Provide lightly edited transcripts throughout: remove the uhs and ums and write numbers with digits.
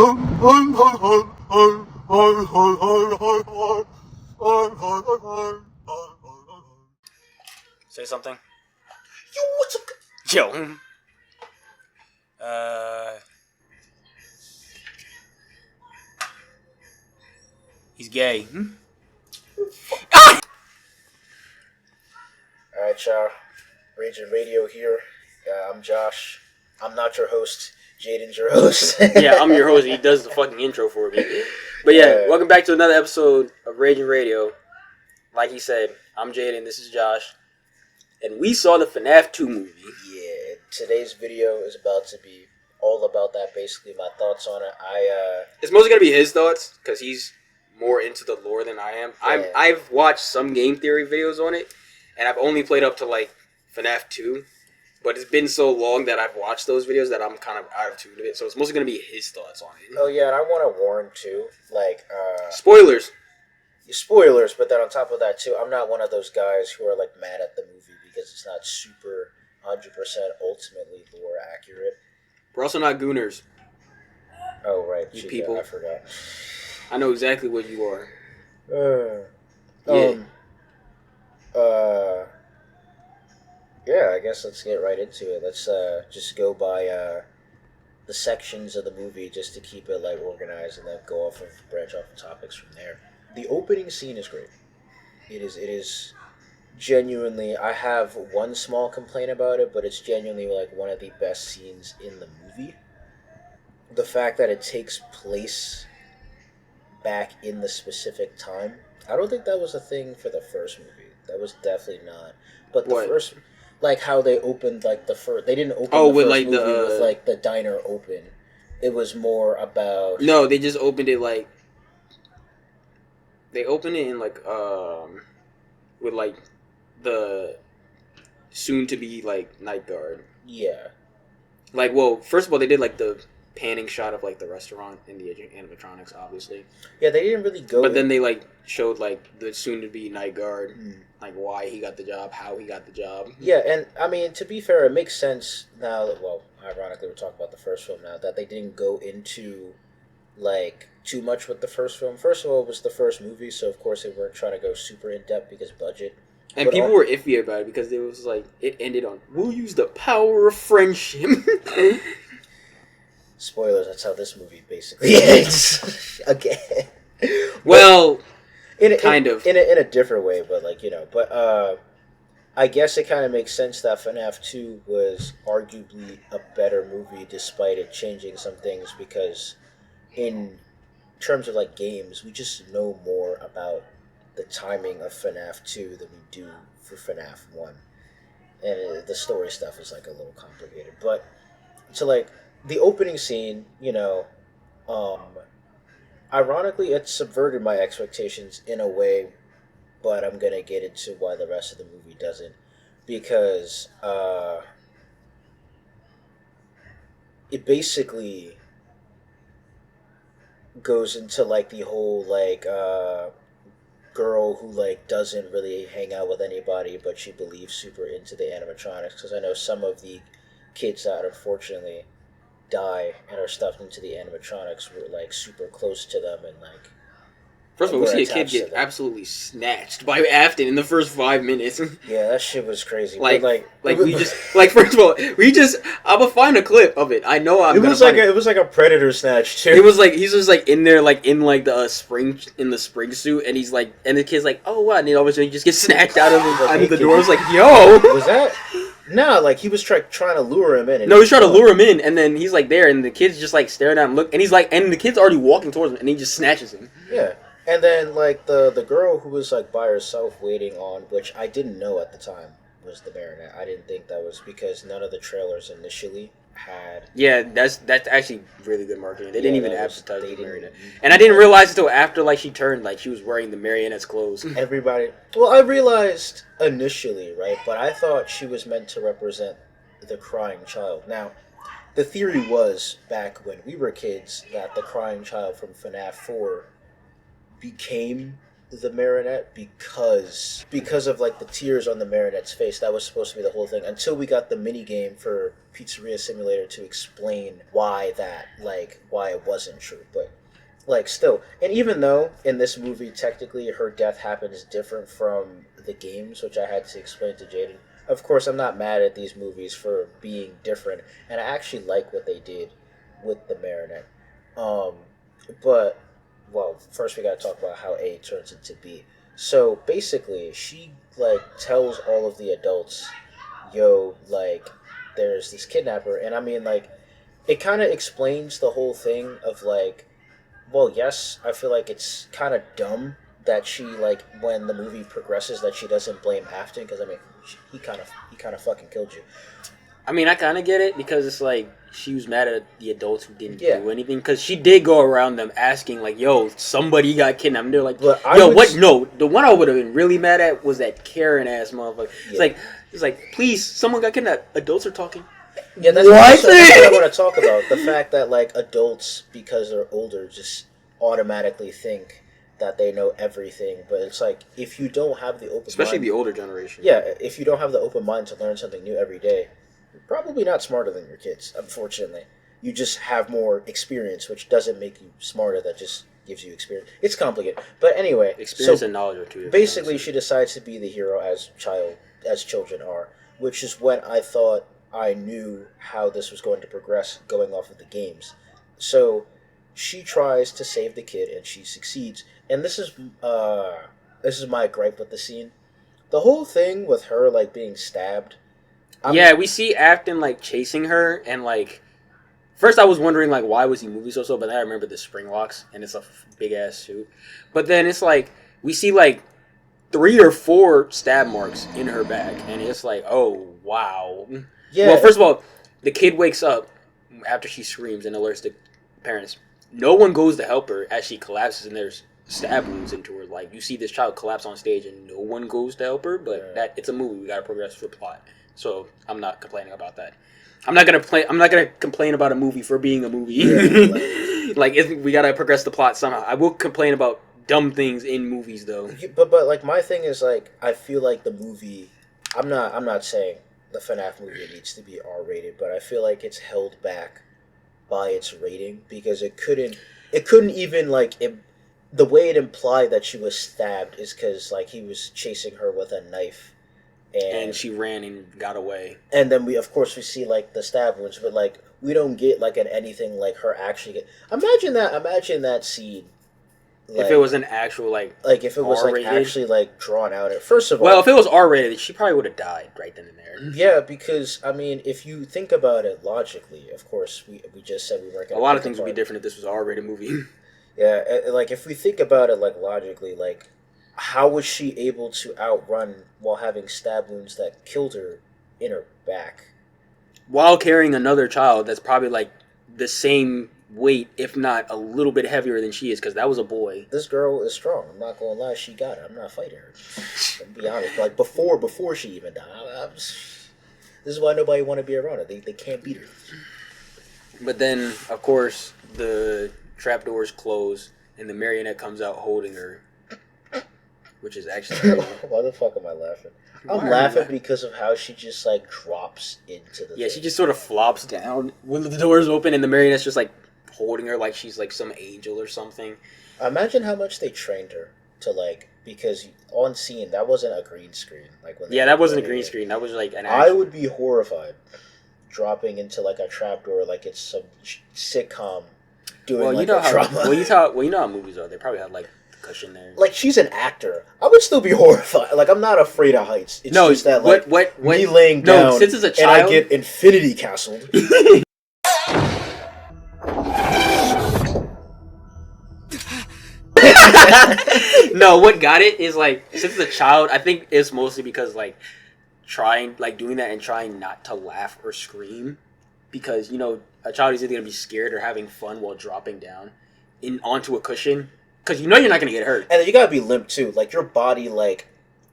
Say something. Yo, what's up? Yo. He's gay. Alright, y'all. Raging Radio here. I'm Josh. I'm not your host. Jaden's your host. Yeah, I'm your host. He does the fucking intro for me. But yeah, welcome back to another episode of Raging Radio. Like he said, I'm Jaden. This is Josh. And we saw the Fnaf 2 movie. Yeah, today's video is about to be all about that, basically, my thoughts on it. It's mostly going to be his thoughts, because he's more into the lore than I am. Yeah. I've watched some game theory videos on it, and I've only played up to, like, Fnaf 2. But it's been so long that I've watched those videos that I'm kind of out of tune of it. So it's mostly going to be his thoughts on it. Oh, yeah, and I want to warn, too, Spoilers! Spoilers, but then on top of that, too, I'm not one of those guys who are, mad at the movie because it's not super 100% ultimately lore accurate. We're also not gooners. Oh, right. You people. I forgot. I know exactly what you are. Yeah, I guess let's get right into it. Let's just go by the sections of the movie just to keep it organized, and then branch off of topics from there. The opening scene is great. It is genuinely. I have one small complaint about it, but it's genuinely one of the best scenes in the movie. The fact that it takes place back in the specific time. I don't think that was a thing for the first movie. That was definitely not. But the first, how they opened the first. They didn't open the with first movie with the diner open. It was more about. No, they just opened it They opened it in with the soon to be night guard. Yeah. First of all, they did the panning shot of the restaurant and the animatronics, obviously. Yeah, they didn't really go. But then they showed the soon to be night guard, why he got the job, how he got the job. Yeah, and I mean, to be fair, it makes sense now that, ironically we're talking about the first film now, that they didn't go into too much with the first film. First of all, it was the first movie, so of course they weren't trying to go super in depth because budget. And people were iffy about it because it was it ended on, we'll use the power of friendship. Spoilers, that's how this movie basically ends. Again. Well, in a different way, but I guess it kind of makes sense that FNAF 2 was arguably a better movie despite it changing some things, because in terms of games, we just know more about the timing of FNAF 2 than we do for FNAF 1. And the story stuff is a little complicated. But so the opening scene, ironically it subverted my expectations in a way, but I'm going to get into why the rest of the movie doesn't. Because it basically goes into the whole girl who doesn't really hang out with anybody, but she believes super into the animatronics, because I know some of the kids that unfortunately die and are stuffed into the animatronics were super close to them, and first of all, we see a kid get absolutely snatched by Afton in the first 5 minutes. Yeah, that shit was crazy. First of all, I'm gonna find a clip of it. I know it was like a predator snatch too. It was he's just in there in the spring suit, and he's and the kid's oh what, and then all of a sudden he just gets snatched out of the door. I was yo, was that? No, he was trying to lure him in. No, he's trying to lure him in, and then he's there, and the kid's just staring at him, look, and he's and the kid's already walking towards him, and he just snatches him. Yeah. And then, the girl who was, by herself waiting on, which I didn't know at the time was the Baronet. I didn't think that was because none of the trailers initially had... Yeah, that's actually really good marketing. They didn't even advertise the Marionette. And I didn't realize until after, she turned, she was wearing the Marionette's clothes. Everybody... Well, I realized initially, right? But I thought she was meant to represent the crying child. Now, the theory was, back when we were kids, that the crying child from FNAF 4... became the marionette because of like the tears on the marionette's face. That was supposed to be the whole thing until we got the mini game for Pizzeria Simulator to explain why it wasn't true. But like still, and even though in this movie technically her death happens different from the games, which I had to explain to Jaden. Of course, I'm not mad at these movies for being different, and I actually like what they did with the marionette. But well, first we got to talk about how A turns into B. So basically, she like tells all of the adults, "Yo, like, there's this kidnapper," and I mean, like, it kind of explains the whole thing of like, well, yes, I feel like it's kind of dumb that she like when the movie progresses that she doesn't blame Afton because I mean he kind of fucking killed you. I mean, I kind of get it because it's like she was mad at the adults who didn't do anything because she did go around them asking like, "Yo, somebody got kidnapped." And they're like, "Yo, what? No, the one I would have been really mad at was that Karen ass motherfucker." Yeah. It's like, please, someone got kidnapped. Adults are talking. Yeah, that's what I want to talk about. The fact that like adults, because they're older, just automatically think that they know everything. But it's like if you don't have the open, especially the older generation. Yeah, if you don't have the open mind to learn something new every day. You're probably not smarter than your kids, unfortunately. You just have more experience, which doesn't make you smarter. That just gives you experience. It's complicated. But anyway, experience and knowledge are two different basically, things. she decides to be the hero as children are, which is when I thought I knew how this was going to progress going off of the games. So she tries to save the kid, and she succeeds. And this is my gripe with the scene. The whole thing with her like being stabbed. We see Afton like chasing her, and like first I was wondering like why was he moving so slow, but then I remember the spring locks and it's a big ass suit. But then it's like we see like 3 or 4 stab marks in her back, and it's like, oh wow. Yeah. Well, first of all, the kid wakes up after she screams and alerts the parents. No one goes to help her as she collapses, and there's stab wounds into her. Like you see this child collapse on stage, and no one goes to help her. But that it's a movie. We gotta progress the plot. So I'm not complaining about that. I'm not gonna complain about a movie for being a movie. Yeah, we gotta progress the plot somehow. I will complain about dumb things in movies though. But like my thing is like I feel like the movie. I'm not saying the Fnaf movie needs to be R-rated, but I feel like it's held back by its rating because it couldn't even like the way it implied that she was stabbed is because like he was chasing her with a knife. And she ran and got away. And then we see like the stab wounds, but like we don't get like anything like her actually get. Imagine that scene. Like, if it was an actual like if it was R-rated? Like actually like drawn out. First of all, well, if it was R-rated, she probably would have died right then and there. Yeah, because I mean, if you think about it logically, of course, we just said we weren't going to. A lot of things would be different if this was an R-rated movie. Yeah, like if we think about it like logically, like. How was she able to outrun while having stab wounds that killed her in her back? While carrying another child that's probably like the same weight, if not a little bit heavier than she is, because that was a boy. This girl is strong. I'm not going to lie. She got it. I'm not fighting her. To be honest. Like before she even died. This is why nobody want to be around her. They can't beat her. But then, of course, the trapdoors close and the marionette comes out holding her. Which is actually... Why the fuck am I laughing? I'm laughing because of how she just, like, drops into the thing. She just sort of flops down when the doors open and the marionette's just, like, holding her like she's, like, some angel or something. Imagine how much they trained her to, like... Because on scene, that wasn't a green screen. That wasn't a green screen. That was, like, an actual... I would be horrified dropping into, like, a trapdoor like it's some sitcom doing, you know how movies are. They probably have, like... cushion there. Like she's an actor, I would still be horrified. Like I'm not afraid of heights. It's just that like me laying down since as a child, and I get infinity castled. No, what got it is like since as a child, I think it's mostly because like doing that and trying not to laugh or scream because a child is either gonna be scared or having fun while dropping down onto a cushion. Because you're not going to get hurt. And you got to be limp, too. Like, your body, like,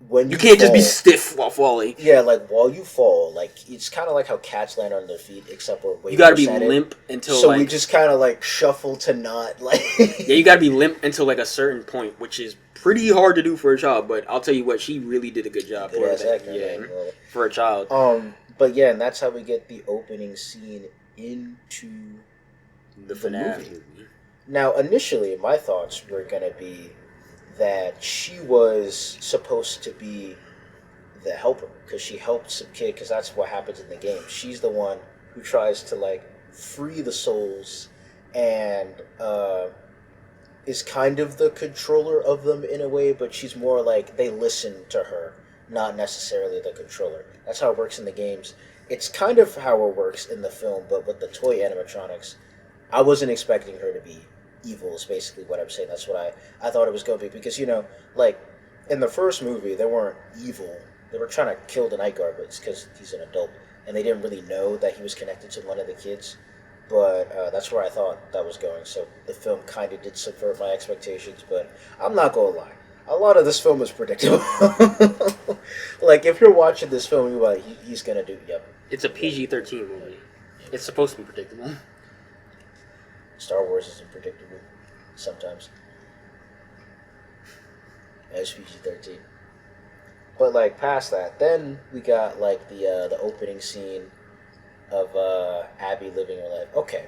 when you can't just be fall- stiff while falling. Yeah, like while you fall, like it's kind of like how cats land on their feet, except we're way You gotta worse be at it. limp until So like we just kind of like shuffle to not like. yeah, you gotta be limp until like a certain point, which is pretty hard to do for a child. But I'll tell you what, she really did a good job Good for ass that. actor, Yeah, man. Well, for a child. But yeah, and that's how we get the opening scene into The the Fnaf movie. movie. Now, initially, my thoughts were gonna be that she was supposed to be the helper because she helped some kid because that's what happens in the game. She's the one who tries to like free the souls and is kind of the controller of them in a way, but she's more like they listen to her, not necessarily the controller. That's how it works in the games. It's kind of how it works in the film, but with the toy animatronics, I wasn't expecting her to be evil is basically what I'm saying. That's what I thought it was going to be because, like in the first movie, they weren't evil. They were trying to kill the night guard, but it's because he's an adult, and they didn't really know that he was connected to one of the kids. But that's where I thought that was going. So the film kind of did subvert my expectations, but I'm not going to lie. A lot of this film is predictable. Like, if you're watching this film, you're like, he's going to do, yep. It's a PG-13 movie. It's supposed to be predictable. Star Wars isn't predictable sometimes. As PG-13. But like past that, then we got like the opening scene of Abby living her life. Okay,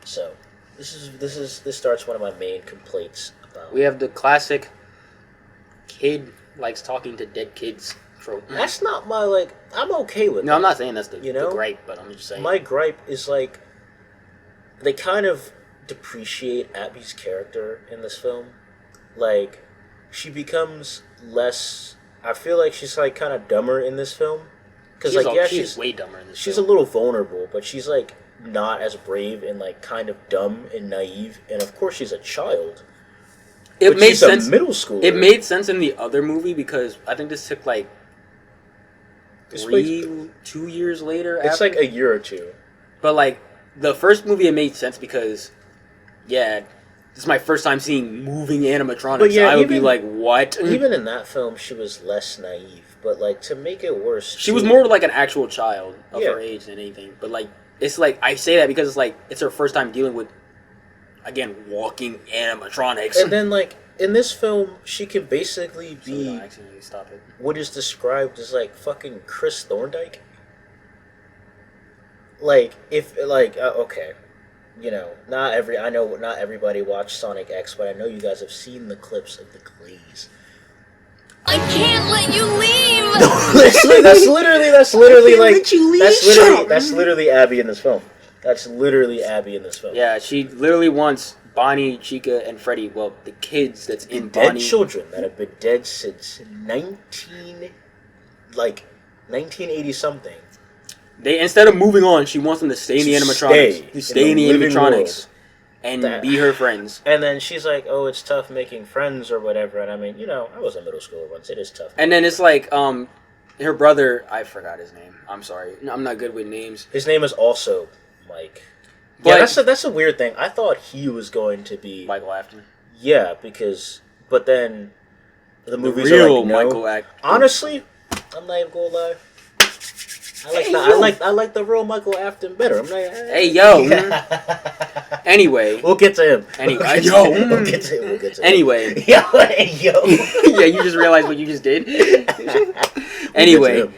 so this starts one of my main complaints about. We have the classic kid likes talking to dead kids trope. That's not my like. I'm okay with. No, that. I'm not saying that's the know? gripe, but I'm just saying. My gripe is like they kind of depreciate Abby's character in this film. Like she becomes less. I feel like she's like kind of dumber in this film because she's way dumber in this. She's film. a little vulnerable, but she's like not as brave and like kind of dumb and naive. And of course, she's a child. It made sense. A middle schooler. It made sense in the other movie because I think this took like 2 years later. It's like a year or two. But like the first movie, it made sense because this is my first time seeing moving animatronics. But yeah, I would be like, what? Even in that film, she was less naive. But like to make it worse, she was more like an actual child of her age than anything. But like it's like I say that because it's like it's her first time dealing with again walking animatronics. And then like in this film, she can basically be what is described as like fucking Chris Thorndike. Like if like okay. I know not everybody watched Sonic X, but I know you guys have seen the clips of the glaze. I can't let you leave. No, that's literally like that's literally Abby in this film. That's literally Abby in this film. Yeah, she literally wants Bonnie, Chica, and Freddy. Well, the kids that's in dead Bonnie. Children that have been dead since 1980 something. They instead of moving on, she wants them to stay in the animatronics. Stay in the animatronics and be her friends. And then she's like, "Oh, it's tough making friends or whatever." And I mean, I was a middle schooler once. It is tough. And then it's like, her brother. I forgot his name. I'm sorry. I'm not good with names. His name is also Mike. But yeah, that's a weird thing. I thought he was going to be Michael Afton. Yeah, but then the movies real are like, no. Michael Afton. Honestly, I'm not even gonna lie. I like the real Michael Afton better. I'm like, hey yo. Anyway, we'll get to him. Anyway, we'll get to him. Anyway, hey yo. Yeah, you just realized what you just did. Anyway,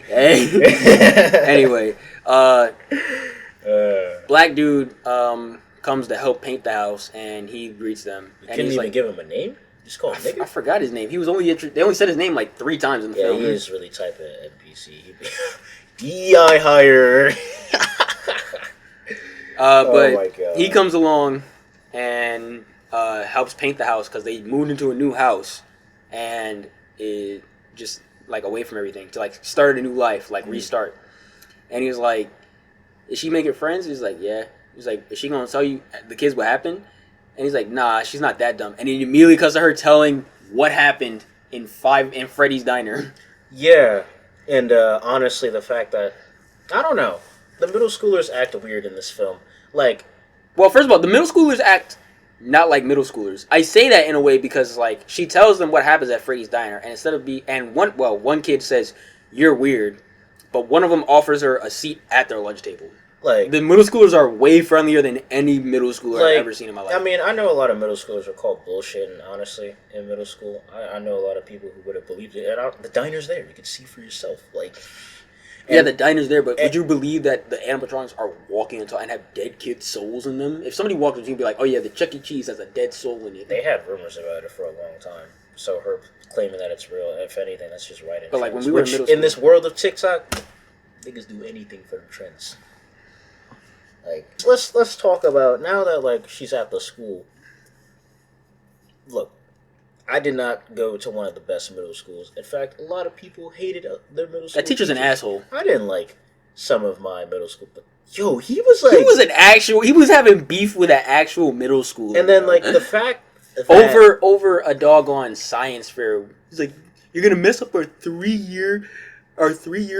black dude comes to help paint the house, and he greets them. You couldn't even give him a name. Just call him nigga. I forgot his name. He was only they only said his name like 3 times in the film. Yeah, he is really type of NPC. DI hire. But he comes along and helps paint the house because they moved into a new house and it just like away from everything to like start a new life, like restart. And he was like, "Is she making friends?" He's like, "Yeah." He's like, "Is she gonna tell you the kids what happened?" And he's like, "Nah, she's not that dumb." And he immediately because of her telling what happened in Freddy's diner. Yeah. And honestly, the fact that, I don't know, the middle schoolers act weird in this film. Like, well, first of all, the middle schoolers act not like middle schoolers. I say that in a way because like she tells them what happens at Freddy's Diner, and instead of one kid says you're weird, but one of them offers her a seat at their lunch table. Like, the middle schoolers are way friendlier than any middle schooler like, I've ever seen in my life. I mean, I know a lot of middle schoolers are called bullshit, and honestly, in middle school, I know a lot of people who would have believed it. And the diner's there; you can see for yourself. Like, yeah, the diner's there, but would you believe that the animatronics are walking into and have dead kids' souls in them? If somebody walked into, you'd be like, "Oh yeah, the Chuck E. Cheese has a dead soul in it." They had rumors about it for a long time, so her claiming that it's real, if anything, that's just right. But like when we were in middle school, in this world of TikTok, niggas do anything for the trends. Like, let's talk about now that like she's at the school. Look, I did not go to one of the best middle schools. In fact, a lot of people hated their middle school. That teacher's an asshole. I didn't like some of my middle school, but yo, he was like he was having beef with an actual middle schooler. And then like the fact that, over a doggone science fair, he's like, "You're gonna mess up our 3-year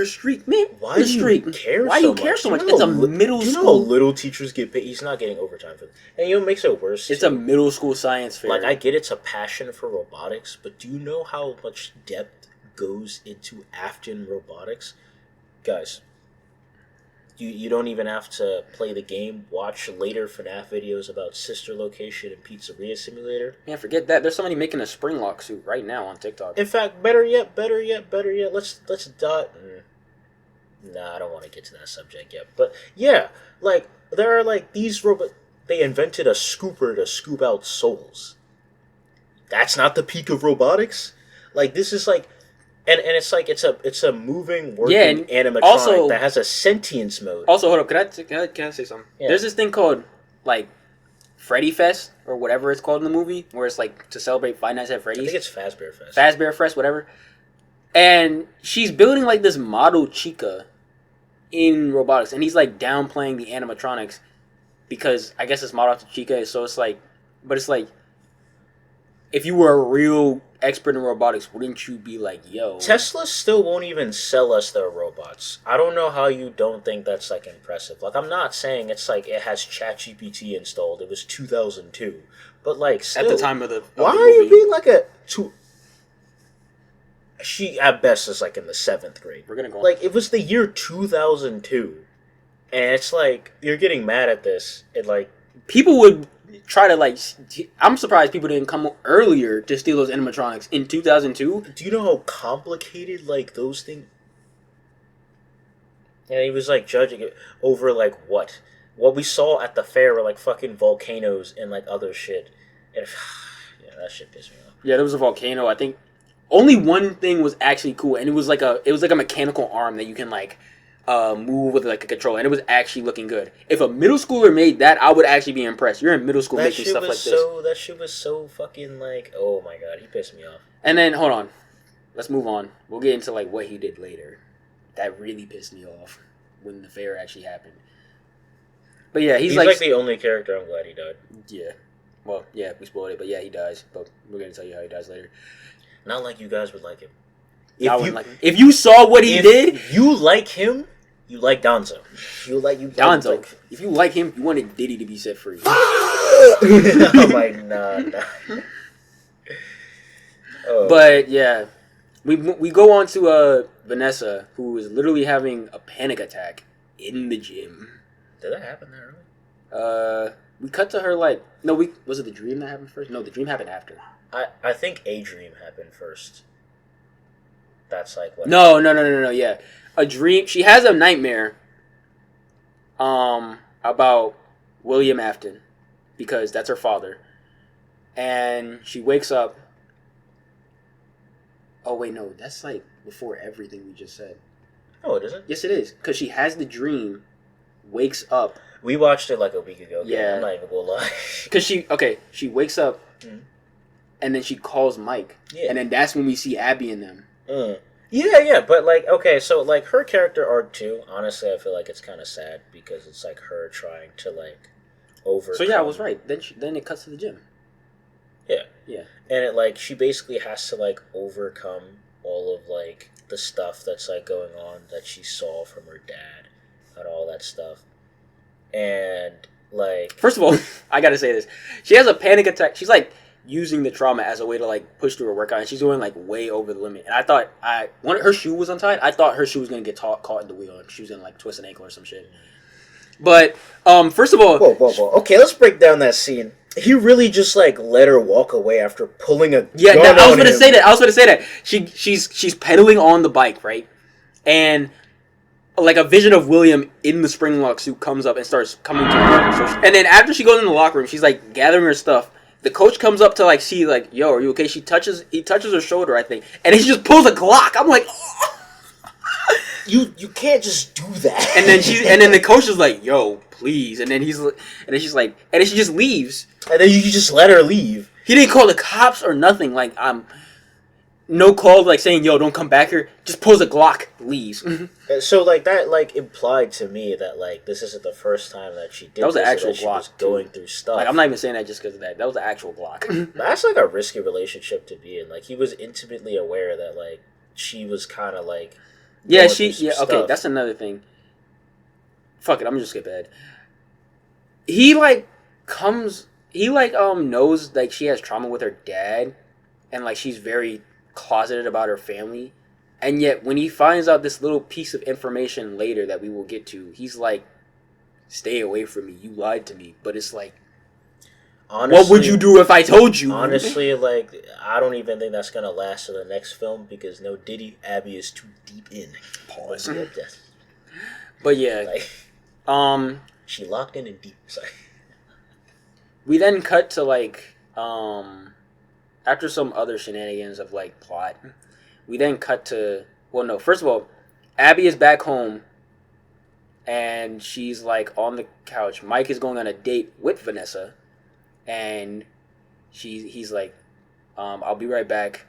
streak, man. Why do you care? Why do you care so much? It's a middle school. You know, little teachers get paid. He's not getting overtime for this. And you know what makes it worse? It's a middle school science fair. Like, I get it's a passion for robotics, but do you know how much depth goes into Afton robotics, guys? You don't even have to play the game. Watch later FNAF videos about Sister Location and Pizzeria Simulator. Man, forget that. There's somebody making a Springlock suit right now on TikTok. In fact, better yet. Let's dot. Nah, I don't want to get to that subject yet. But yeah, like there are like these robot. They invented a scooper to scoop out souls. That's not the peak of robotics. Like this is like. And it's like it's a moving working animatronic also, that has a sentience mode. Also, hold up, can I say something? Yeah. There's this thing called like Freddy Fest or whatever it's called in the movie, where it's like to celebrate Five Nights at Freddy's. I think it's Fazbear Fest. Fazbear Fest, whatever. And she's building like this model Chica in robotics, and he's like downplaying the animatronics because I guess it's modeled after Chica. So it's like, but it's like if you were a real expert in robotics, wouldn't you be like, yo? Tesla still won't even sell us their robots. I don't know how you don't think that's like impressive. Like, I'm not saying it's like it has ChatGPT installed. It was 2002, but like still, at the time of the why the are you being like a two? She at best is like in the 7th grade. We're gonna go like it was the year 2002, and it's like you're getting mad at this. It like people would try to like. I'm surprised people didn't come earlier to steal those animatronics in 2002. Do you know how complicated like those things? And he was like judging it over like what we saw at the fair were like fucking volcanoes and like other shit. And yeah, that shit pissed me off. Yeah, there was a volcano. I think only one thing was actually cool, and it was like a mechanical arm that you can like move with like a controller, and it was actually looking good. If a middle schooler made that, I would actually be impressed. You're in middle school making stuff like this. That shit was so fucking like, oh my god, he pissed me off. And then hold on, let's move on. We'll get into like what he did later. That really pissed me off when the fair actually happened. But yeah, he's like the only character. I'm glad he died. Yeah, well, yeah, we spoiled it, but yeah, he dies. But we're gonna tell you how he dies later. Not like you guys would like him. If you saw what he did, you like him. You like Donzo. Donzo. If you like him, you wanted Diddy to be set free. Oh my god. Oh. But yeah, we go on to Vanessa, who is literally having a panic attack in the gym. Did that happen that early? We cut to her like was it the dream that happened first? No, the dream happened after. I think a dream happened first. That's like what. No. Yeah, a dream. She has a nightmare. About William Afton, because that's her father, and she wakes up. Oh wait, no, that's like before everything we just said. Oh, it isn't? Yes, it is, because she has the dream, wakes up. We watched it like a week ago. Yeah, I'm not even gonna lie. Because she wakes up, and then she calls Mike, and then that's when we see Abby and them. Yeah, but like, okay, so like her character arc too. Honestly, I feel like it's kind of sad because it's like her trying to like overcome. So yeah, I was right. Then it cuts to the gym. Yeah, and it like she basically has to like overcome all of like the stuff that's like going on that she saw from her dad and all that stuff, and Like, first of all, I gotta say this. She has a panic attack. She's like using the trauma as a way to like push through her workout, and she's going like way over the limit. And I thought when her shoe was untied, I thought her shoe was gonna get caught in the wheel, and she was gonna like twist an ankle or some shit. But first of all, whoa. Okay, let's break down that scene. He really just like let her walk away after pulling a yeah, gun I was on gonna him. say that. I was gonna say that she's pedaling on the bike, right, and like a vision of William in the spring lock suit comes up and starts coming to her. And then after she goes in the locker room, she's like gathering her stuff. The coach comes up to like see like, yo, are you okay? He touches her shoulder, I think, and he just pulls a Glock. I'm like, oh. You can't just do that. And then the coach is like, yo, please. And then she's like, and then she just leaves. And then you just let her leave. He didn't call the cops or nothing. Like, no call like saying, yo, don't come back here. Just pulls a Glock, leaves. So like that like implied to me that like this isn't the first time that she did. That was an this, actual that she Glock. was going through stuff. Like, I'm not even saying that just because of that. That was an actual Glock. That's like a risky relationship to be in. Like he was intimately aware that like she was kind of like. Yeah, okay, that's another thing. Fuck it, I'm just skip ahead. He knows like she has trauma with her dad, and like she's very closeted about her family, and yet when he finds out this little piece of information later that we will get to, he's like, stay away from me, you lied to me. But it's like, honestly, what would you do if I told you? Honestly, like, I don't even think that's gonna last to the next film because no Diddy, Abby is too deep in. Pause. Yeah, but yeah, like, she locked in and deep. Sorry. We then cut to like after some other shenanigans of like plot. We then cut to first of all, Abby is back home, and she's like on the couch. Mike is going on a date with Vanessa. And he's like, I'll be right back,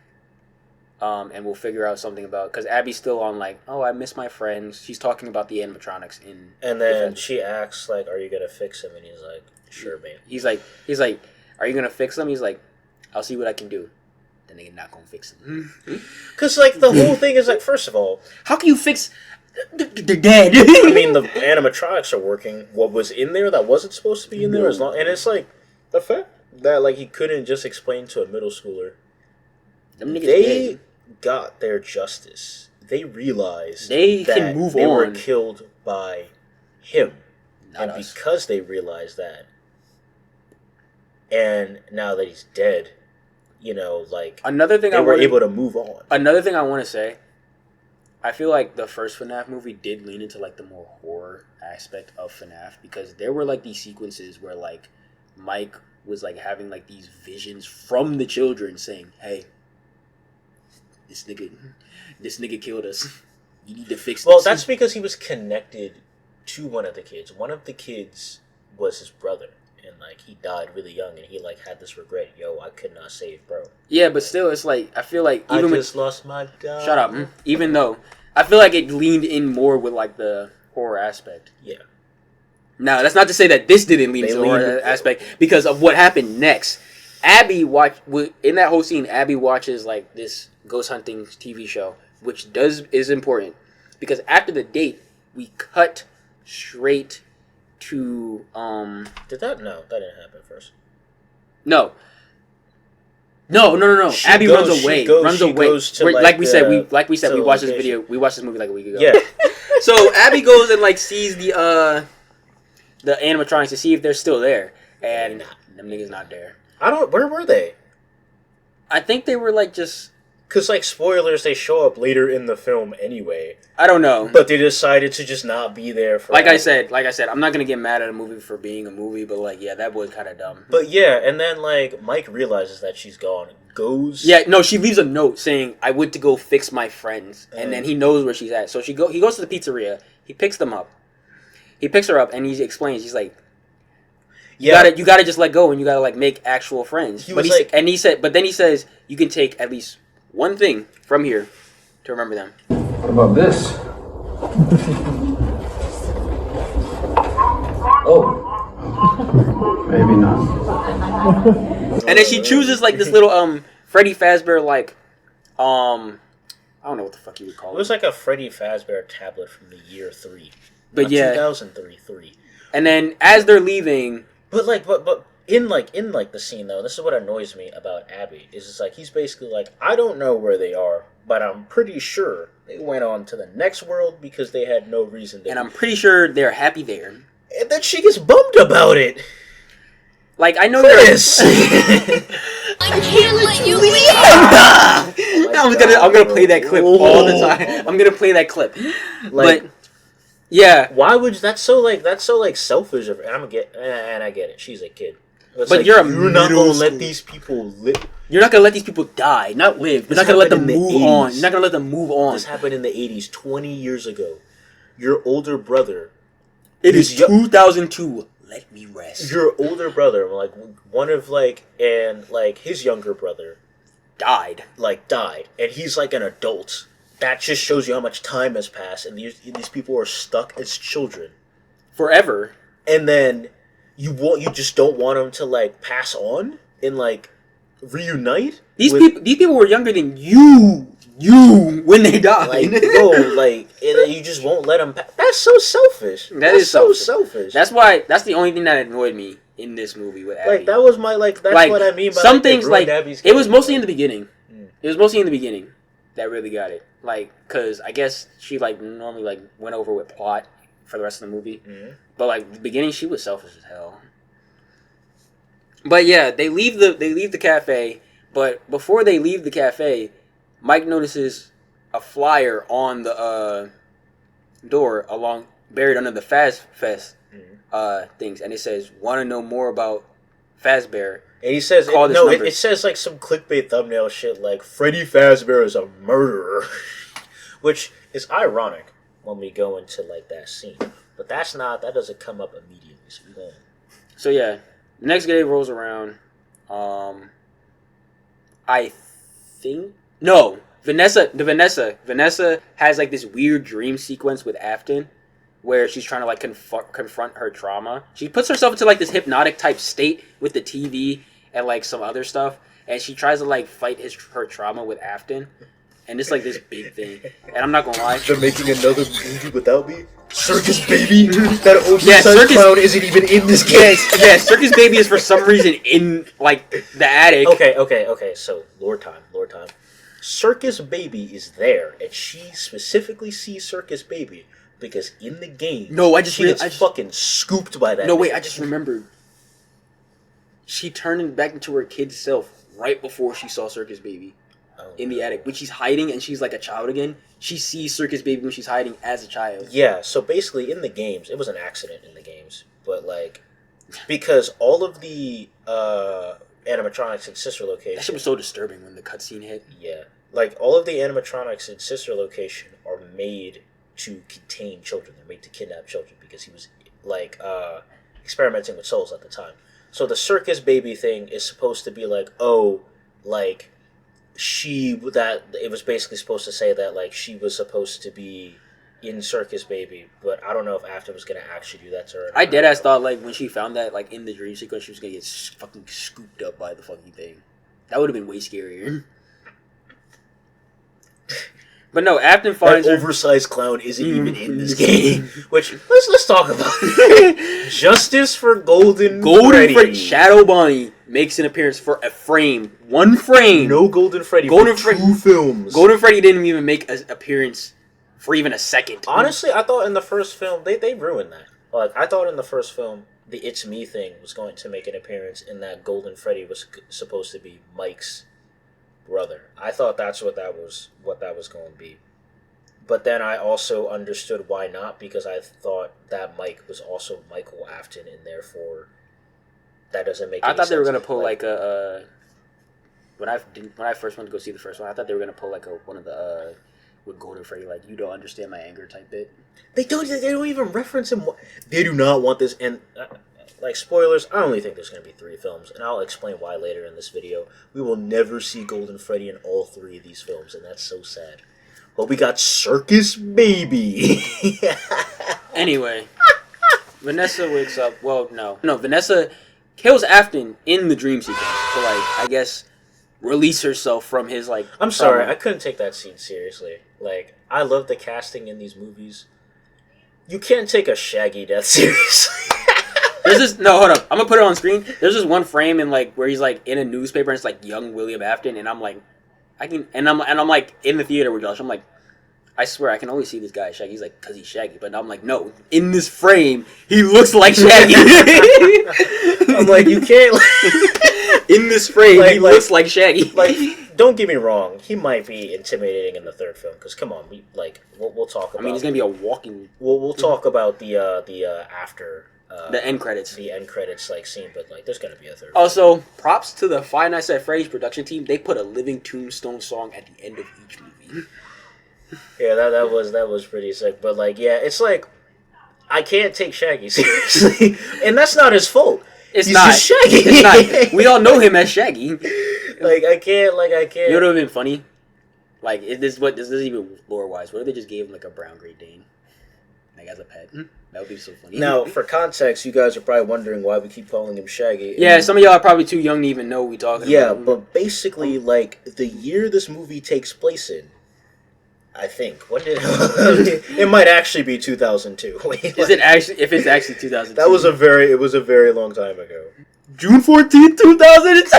and we'll figure out something about, because Abby's still on like, oh, I miss my friends. She's talking about the animatronics in. And then she asks like, are you gonna fix him? And he's like, sure, man. He's like, are you gonna fix him? He's like, I'll see what I can do. Then they're not gonna fix him. Because like the whole thing is like, first of all, how can you fix? They're dead. I mean, the animatronics are working. What was in there that wasn't supposed to be in there, and it's like. The fact that like he couldn't just explain to a middle schooler, they got their justice. They realized they can move on. They were killed by him, Not and us. because they realized that, and now that he's dead, like another thing they were able to move on. Another thing I want to say, I feel like the first FNAF movie did lean into like the more horror aspect of FNAF, because there were like these sequences where like Mike was like having like these visions from the children saying, hey, this nigga killed us. You need to fix this. Well, that's because he was connected to one of the kids. One of the kids was his brother, and like he died really young, and he like had this regret. Yo, I could not save bro. Yeah, but still, it's like I feel like even I just lost my dog. Shut up. Even though I feel like it leaned in more with like the horror aspect. Yeah. Now, that's not to say that this didn't lean into the horror aspect because of what happened next. Abby in that whole scene. Abby watches like this ghost hunting TV show, which is important because after the date, we cut straight to. Did that? No, that didn't happen first. No. Abby runs away. Like we said, we watched this video. We watched this movie like a week ago. Yeah. So Abby goes and like sees the animatronics to see if they're still there, and them niggas not there. Where were they? I think they were like just. Cause like spoilers, they show up later in the film anyway. I don't know, but they decided to just not be there for. Like I said, I'm not gonna get mad at a movie for being a movie, but like, yeah, that was kind of dumb. But yeah, and then like Mike realizes that she's gone. She leaves a note saying, "I went to go fix my friends," and then he knows where she's at. So he goes to the pizzeria. He picks them up. He picks her up and he explains. He's like, "You gotta just let go and you gotta like make actual friends." But then he says, "You can take at least one thing from here to remember them." What about this? Oh, maybe not. And then she chooses like this little Freddy Fazbear like I don't know what the fuck you would call it. It was like a Freddy Fazbear tablet from the year 3. But yeah, 2003. And then as they're leaving, But in the scene though, this is what annoys me about Abby is it's like he's basically like, I don't know where they are, but I'm pretty sure they went on to the next world because they had no reason to. and I'm pretty sure they're happy there. And then she gets bummed about it. Like I know Chris. I can't let you leave! I'm gonna play that clip all the time. I'm gonna play that clip. Like, but yeah, why would that's so selfish of her. I get it. She's a kid. It's but like, you're not gonna school. let these people live. You're not gonna let these people die, not live. You're This not gonna let them happened in the move on. 80s. You're not gonna let them move on. This happened in the 80s, 20 years ago. Your older brother. It is 2002. Let me rest. Your older brother, like one of his younger brother, Died. died, and he's like an adult. That just shows you how much time has passed, and these people are stuck as children Forever. and then you just don't want them to like pass on and like reunite. These people were younger than you when they died. Like no, like you just won't let them. That's so selfish. That's so selfish. That's the only thing that annoyed me in this movie with Abby. Like that was my that's what I mean by some things like Abby's it was character. mostly in the beginning. It was mostly in the beginning that really got it. Like, cause I guess she like normally like went over with plot for the rest of the movie, but like the beginning she was selfish as hell. But yeah, they leave the cafe. But before they leave the cafe, Mike notices a flyer on the door buried under the Fest things, and it says, "Want to know more about Fazbear?" And he says, it says like some clickbait thumbnail shit like Freddy Fazbear is a murderer, which is ironic when we go into like that scene. But that doesn't come up immediately. So yeah, the next day rolls around. I think no, Vanessa has like this weird dream sequence with Afton, where she's trying to like confront her trauma. She puts herself into like this hypnotic type state with the TV and like some other stuff, and she tries to like fight her trauma with Afton, and it's like this big thing. And I'm not gonna lie, They're making another movie without me. Circus Baby, that oversized clown isn't even in this game. Yes, Circus Baby is for some reason in like the attic. Okay. So lore time. Circus Baby is there, and she specifically sees Circus Baby because in the game, she gets fucking scooped by that. No, wait, I just remembered. She turned back into her kid self right before she saw Circus Baby in the attic. When she's hiding and she's like a child again, she sees Circus Baby when she's hiding as a child. Yeah, so basically in the games, it was an accident in the games, but like, because all of the animatronics in Sister Location... That shit was so disturbing when the cutscene hit. Yeah. Like, all of the animatronics in Sister Location are made to contain children. They're made to kidnap children because he was, like, experimenting with souls at the time. So the Circus Baby thing is supposed to be like, oh, like, it was basically supposed to say that, like, she was supposed to be in Circus Baby, but I don't know if Afton was going to actually do that to her. I deadass thought, like, when she found that, like, in the dream sequence, she was going to get fucking scooped up by the fucking thing. That would have been way scarier. But no, Afton finds that oversized clown isn't even in this game. Which let's talk about it. Justice for Golden Freddy. Shadow Bonnie makes an appearance for a frame. One frame. No Golden Freddy for 2 films. Golden Freddy didn't even make an appearance for even a second. Honestly, I thought in the first film they ruined that. Like, I thought in the first film the It's Me thing was going to make an appearance, and that Golden Freddy was supposed to be Mike's brother. I thought that's what that was going to be. But then I also understood why not, because I thought that Mike was also Michael Afton, and therefore that doesn't make any sense. I thought they were going to pull like a when I first went to go see the first one, I thought they were going to pull like one of the with Golden Freddy, like, you don't understand my anger type bit. They don't even reference him. They do not want this, and like, spoilers, I only think there's going to be 3 films, and I'll explain why later in this video. We will never see Golden Freddy in all 3 of these films, and that's so sad. But we got Circus Baby. Anyway, Vanessa wakes up. Well, no, Vanessa kills Afton in the dream sequence to, like, I guess, release herself from his, like... I'm sorry, I couldn't take that scene seriously. Like, I love the casting in these movies. You can't take a Shaggy death seriously. There's this no, hold up. I'm gonna put it on screen. There's this one frame in like where he's like in a newspaper and it's like young William Afton, and I'm like, I'm like in the theater with Josh. I'm like, I swear I can always see this guy as Shaggy. He's like, cause he's Shaggy, but I'm like, no, in this frame he looks like Shaggy. I'm like, you can't. In this frame he looks like Shaggy. Like, don't get me wrong, he might be intimidating in the third film. Because come on, we'll talk about. I mean, he's gonna be a walking. We'll talk about the after. The end credits. The end credits like scene, but like there's gonna be a third. Also, props to the Five Nights at Freddy's production team. They put a Living Tombstone song at the end of each movie. Yeah, that was pretty sick. But like, yeah, it's like I can't take Shaggy seriously, and that's not his fault. He's He's not just Shaggy. It's not. We all know him as Shaggy. I can't. You know what would have been funny? Like, this is even lore wise. What if they just gave him like a brown Great Dane, like as a pet? That would be so funny. Now, for context, you guys are probably wondering why we keep calling him Shaggy. Yeah, some of y'all are probably too young to even know what we talking about. Yeah, but basically, like the year this movie takes place in, I think. What did it might actually be 2002. Wait, is it actually? If it's actually 2002, that was it was a very long time ago. June 14th, 2002.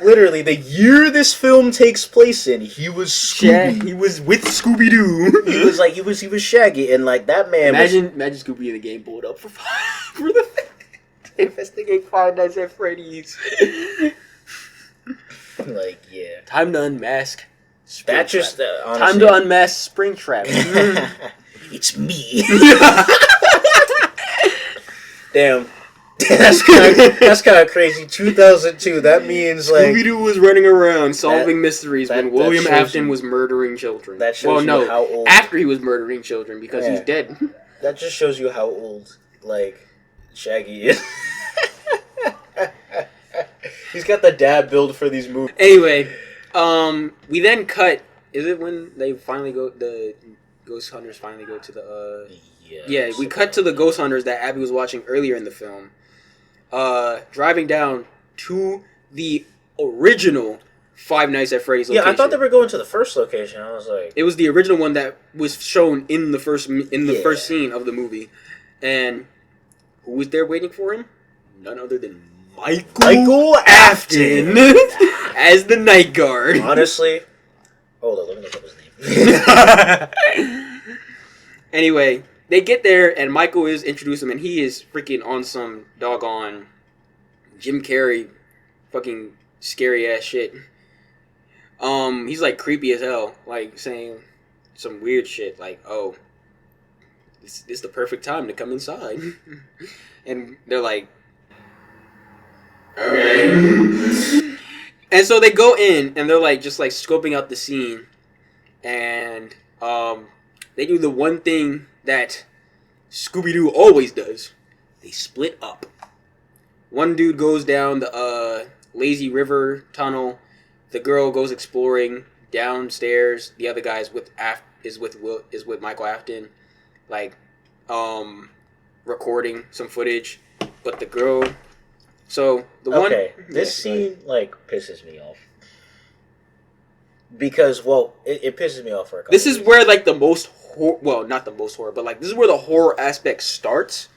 Literally, the year this film takes place in, he was Scooby. He was with Scooby Doo. he was Shaggy, and like that man. Imagine Scooby in the game pulled up for the investigate Five Nights at Freddy's. Like, yeah. Time to unmask. That just honestly, time to unmask Springtrap. It's me. Damn. That's kind of crazy. 2002. That means like Scooby Doo was running around solving mysteries when William Afton was murdering children. That shows you how old. After he was murdering children because he's dead. That just shows you how old like Shaggy is. He's got the dad build for these movies. Anyway, we then cut. Is it when they finally go? The ghost hunters finally go to the. Yeah, we cut to the ghost hunters that Abby was watching earlier in the film. Driving down to the original Five Nights at Freddy's location. Yeah, I thought they were going to the first location. I was like, it was the original one that was shown in the first scene of the movie, and who was there waiting for him? None other than Michael Afton as the night guard. Honestly, hold on, let me look up his name. Anyway, they get there and Michael is introduced him, and he is freaking on some doggone Jim Carrey, fucking scary ass shit. He's like creepy as hell, like saying some weird shit, like, "Oh, this is the perfect time to come inside," and they're like, "Okay." And so they go in and they're like just like scoping out the scene, and they do the one thing that Scooby-Doo always does. They split up. One dude goes down the lazy river tunnel. The girl goes exploring downstairs. The other guy is with Michael Afton, like recording some footage. But the girl, so the one. Okay, this scene like pisses me off. Because, well, it pisses me off for a couple This is where, like, the most... not the most horror, but, like, this is where the horror aspect starts.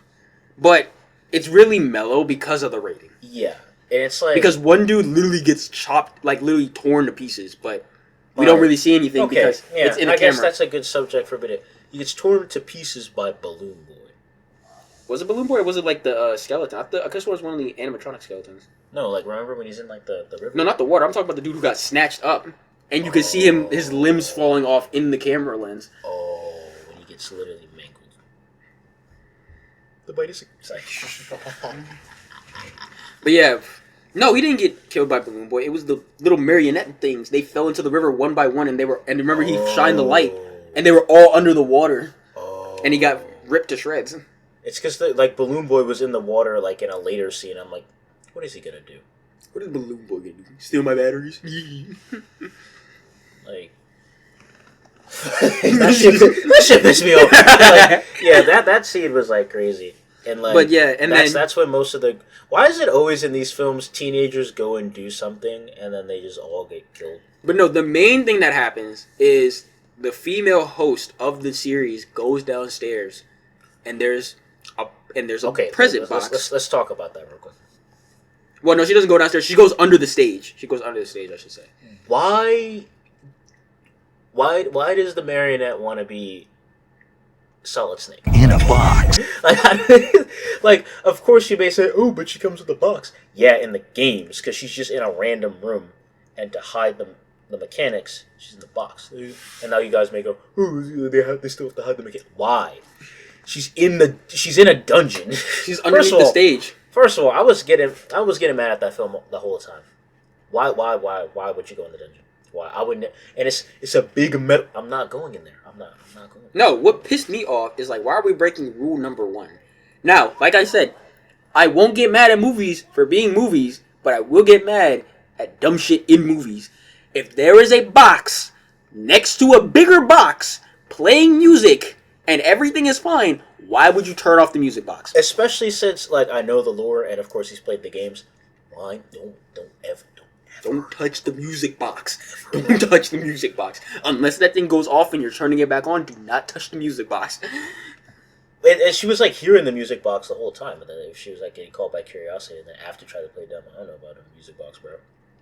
But it's really mellow because of the rating. Yeah. And it's like... Because one dude literally gets chopped, like, literally torn to pieces. But we don't really see anything because it's in the camera. I guess that's a good subject for a bit. He gets torn to pieces by Balloon Boy. Was it Balloon Boy or was it, like, the skeleton? I guess it was one of the animatronic skeletons. No, like, remember when he's in, like, the river? No, not the water. I'm talking about the dude who got snatched up. And you can see his limbs falling off in the camera lens. Oh, when he gets literally mangled. The bite is... Sorry. But yeah, no, he didn't get killed by Balloon Boy. It was the little marionette things. They fell into the river one by one, and remember he shined the light, and they were all under the water, and he got ripped to shreds. It's because like Balloon Boy was in the water like in a later scene. I'm like, what is he gonna do? What is Balloon Boy gonna do? Steal my batteries? Like that shit pissed me off. Like, yeah, that scene was like crazy, and like, but yeah, and that's when most of the. Why is it always in these films teenagers go and do something and then they just all get killed? But no, the main thing that happens is the female host of the series goes downstairs, and there's and there's a Okay, present box. let's talk about that real quick. Well, no, she doesn't go downstairs. She goes under the stage. I should say. Why does the marionette want to be Solid Snake In a box. like, of course you may say, oh, but she comes with a box. Yeah, in the games, because she's just in a random room, and to hide the mechanics, she's in the box. And now you guys may go, oh, they still have to hide the mechanics. Why? She's in a dungeon. She's underneath the stage. First of all, I was getting mad at that film the whole time. Why would you go in the dungeon? Why? I wouldn't. And it's a big metal. I'm not going in there. I'm not going. No, what pissed me off is like, why are we breaking rule number 1? Now, like I said, I won't get mad at movies for being movies, but I will get mad at dumb shit in movies. If there is a box next to a bigger box playing music and everything is fine, why would you turn off the music box? Especially since, like, I know the lore, and of course he's played the games. Why? Don't touch the music box. Don't touch the music box. Unless that thing goes off and you're turning it back on, do not touch the music box. And she was, like, hearing the music box the whole time. And then if she was, like, getting caught by curiosity and then after try to play dumb, I don't know about the music box, bro.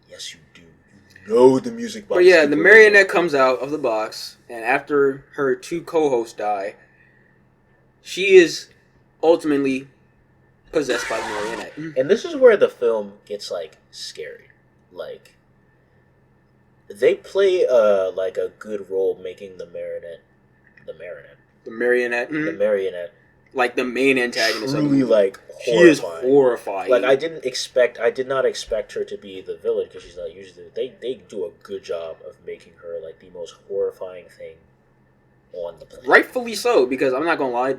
Yes, you do. You know the music box. But yeah, the marionette comes out of the box, and after her 2 co-hosts die, she is ultimately possessed by the marionette. And this is where the film gets, like, scary. Like, they play like a good role making the marionette, like the main antagonist. Truly, like, horrifying. She is horrifying. Like, I did not expect her to be the villain, because she's not usually. They do a good job of making her like the most horrifying thing on the planet. Rightfully so, because I'm not gonna lie,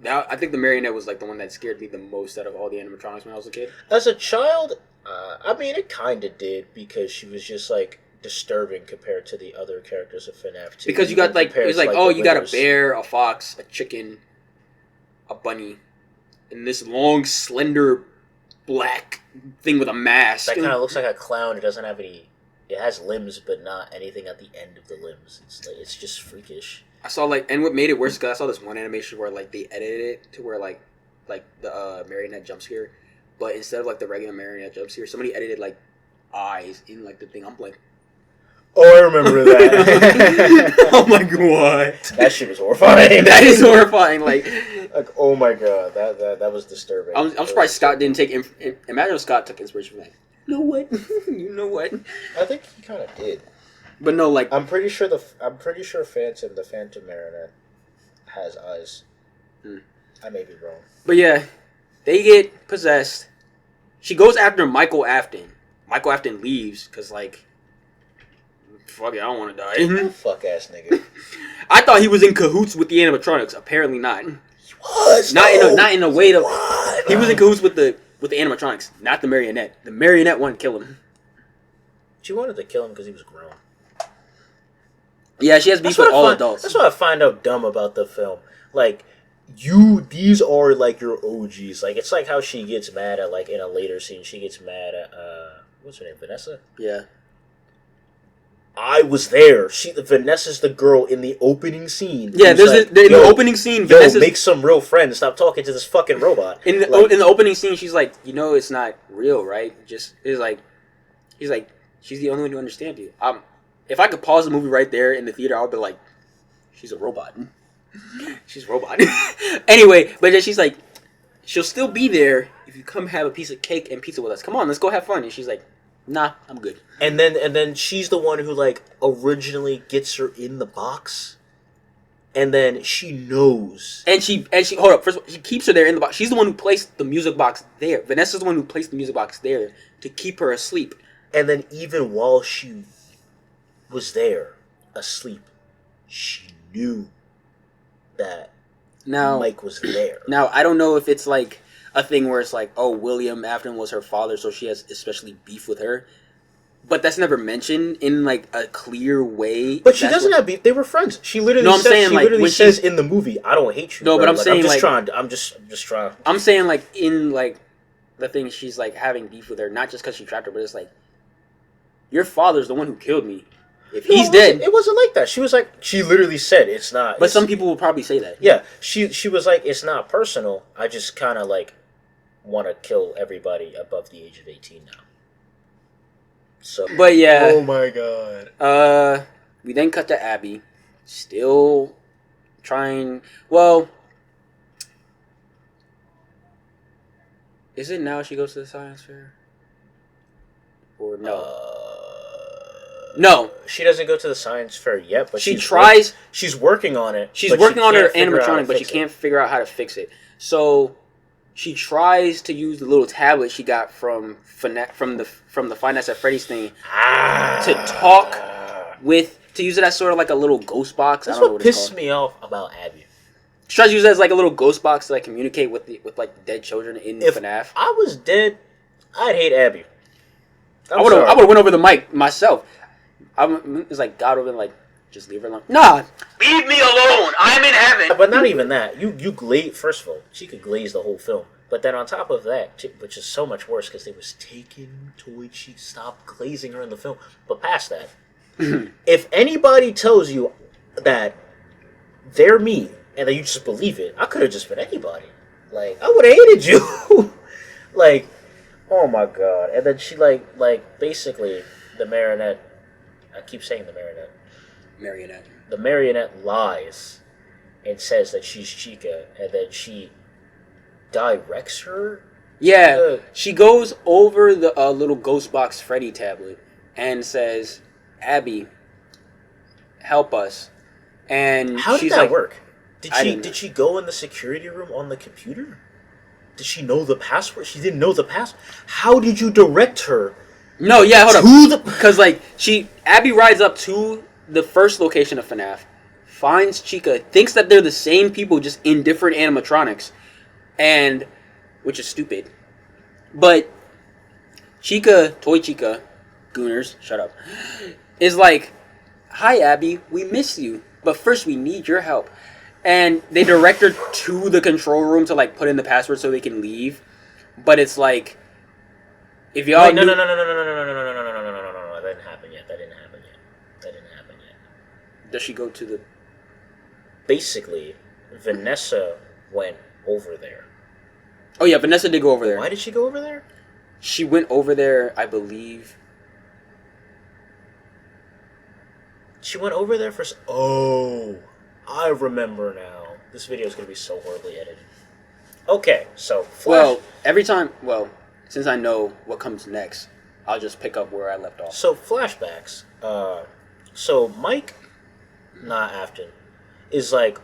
I think the marionette was like the one that scared me the most out of all the animatronics when I was a kid. As a child, I mean, it kind of did, because she was just like disturbing compared to the other characters of Fnaf 2. Because you got like, it was like, oh, you got a bear, a fox, a chicken, a bunny, and this long, slender, black thing with a mask. That kind of looks like a clown. It doesn't have any. It has limbs, but not anything at the end of the limbs. It's just freakish. I saw like, and what made it worse, because I saw this one animation where like they edited it to where like the marionette jump scare, but instead of like the regular marionette jump scare, somebody edited like eyes in like the thing. I'm like, oh, I remember that. oh my god, that shit was horrifying. That is horrifying. Like, oh my god, that was disturbing. I'm surprised Scott didn't take. Imagine if Scott took inspiration from that. You know what? You know what? I think he kind of did. But no, like, I'm pretty sure the Phantom Marionette has eyes. I may be wrong. But yeah, they get possessed. She goes after Michael Afton. Michael Afton leaves because, like, fuck it, I don't want to die. Fuck ass nigga. I thought he was in cahoots with the animatronics. Apparently not. He was not in a way to. He was in cahoots with the animatronics, not the marionette. The marionette wanted to kill him. She wanted to kill him because he was grown. Yeah, she has beef with all adults. That's what I find out dumb about the film. Like, these are like your OGs. Like, it's like how she gets mad at, like, in a later scene, she gets mad at, what's her name, Vanessa? Yeah. I was there. Vanessa's the girl in the opening scene. Yeah, there's in the opening scene. Vanessa's, make some real friends. Stop talking to this fucking robot. In the opening scene, she's like, you know, it's not real, right? He's like, she's the only one who understands you. If I could pause the movie right there in the theater, I would be like, she's a robot. She's a robot. Anyway, but then she's like, she'll still be there if you come have a piece of cake and pizza with us. Come on, let's go have fun. And she's like, nah, I'm good. And then she's the one who, like, originally gets her in the box. And then she knows. And she hold up. First of all, she keeps her there in the box. She's the one who placed the music box there. Vanessa's the one who placed the music box there to keep her asleep. And then even while she was there, asleep, she knew that Mike was there. Now, I don't know if it's like a thing where it's like, oh, William Afton was her father, so she has especially beef with her. But that's never mentioned in like a clear way. But she doesn't have beef. They were friends. She literally says in the movie, "I don't hate you." No, bro. but I'm saying I'm just trying. I'm saying like in like the thing, she's like having beef with her, not just because she trapped her, but it's like your father's the one who killed me. If he's dead, it wasn't like that. She was like, she literally said it's not. But some people will probably say that. Yeah, she was like, it's not personal. I just kind of like want to kill everybody above the age of 18 now. So, but yeah. Oh my god. We then cut to Abby, still trying. Well, is it now she goes to the science fair? Or no? No, she doesn't go to the science fair yet, but she tries. She's working on it. She's working on her animatronic, but she can't figure out how to fix it. So she tries to use the little tablet she got from Fnaf, from the Five Nights at Freddy's thing to talk with, to use it as sort of like a little ghost box. That's I don't know what what it's pisses called. me off about Abby. She tries to use it as like a little ghost box to like communicate with like the dead children in If FNAF. I was dead, I'd hate Abby. I would have went over the mic myself. It's like God would have been like, just leave her alone. Nah, leave me alone. I'm in heaven. But not even that. You glaze. First of all, she could glaze the whole film. But then on top of that, which is so much worse because they was taking toy, she stopped glazing her in the film. But past that, if anybody tells you that they're me and that you just believe it, I could have just been anybody. Like, I would have hated you. Like, oh my god. And then she like basically the marionette. I keep saying the marionette. Marionette. The marionette lies and says that she's Chica, and then she directs her. Yeah, she goes over the little ghost box Freddy tablet and says, "Abby, help us." And how did she's that like, work? Did she go in the security room on the computer? Did she know the password? She didn't know the password. How did you direct her? No, yeah, hold up. Because like Abby rides up to the first location of FNAF, finds Chica, thinks that they're the same people, just in different animatronics, and which is stupid. But Toy Chica, Gooners, shut up, is like, "Hi Abby, we miss you, but first we need your help." And they direct her to the control room to like put in the password so they can leave. But it's like, if y'all Wait, no, that didn't happen yet. That didn't happen yet. Does she go to the? Basically, Vanessa went over there. Oh yeah, Vanessa did go over there. Why did she go over there? She went over there, I believe. She went over there for. Oh, I remember now. This video is gonna be so horribly edited. Okay, so since I know what comes next, I'll just pick up where I left off. So flashbacks. So Mike, not Afton, is like,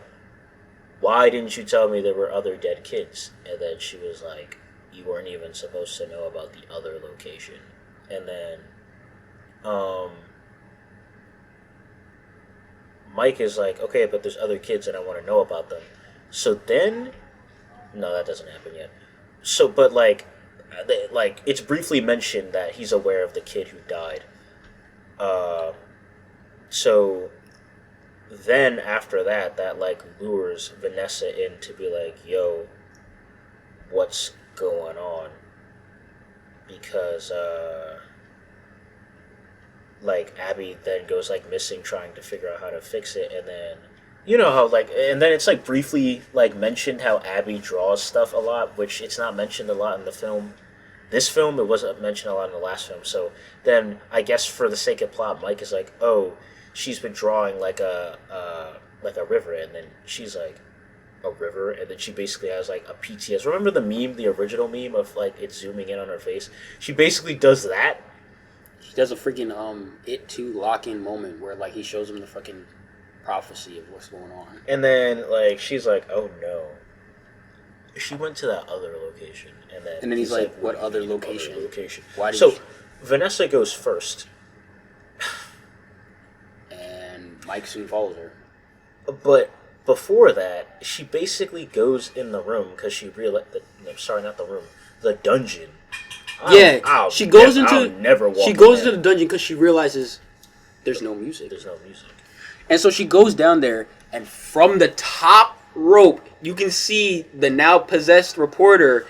"Why didn't you tell me there were other dead kids?" And then she was like, "You weren't even supposed to know about the other location." And then, Mike is like, "Okay, but there's other kids and I want to know about them." So then, no, that doesn't happen yet. So, but like it's briefly mentioned that he's aware of the kid who died. So then after that like lures Vanessa in to be like, "Yo, what's going on?" Because like Abby then goes like missing, trying to figure out how to fix it, and then you know how like, and then it's like briefly like mentioned how Abby draws stuff a lot, which it's not mentioned a lot in the film. This film, it wasn't mentioned a lot in the last film. So then I guess for the sake of plot, Mike is like, "Oh, she's been drawing like a river," and then she's like, "A river," and then she basically has like a PTS. Remember the meme, the original meme of like it zooming in on her face? She basically does that. She does a freaking It 2 lock-in moment where like he shows him the fucking prophecy of what's going on. And then like she's like, "Oh no." She went to that other location, and then he's like, "What other location? Why did so Vanessa goes first, and Mike soon follows her. But before that, she basically goes in the room because she realized the dungeon. She goes into the dungeon because she realizes there's no music. And so she goes down there, and from the top rope, you can see the now possessed reporter,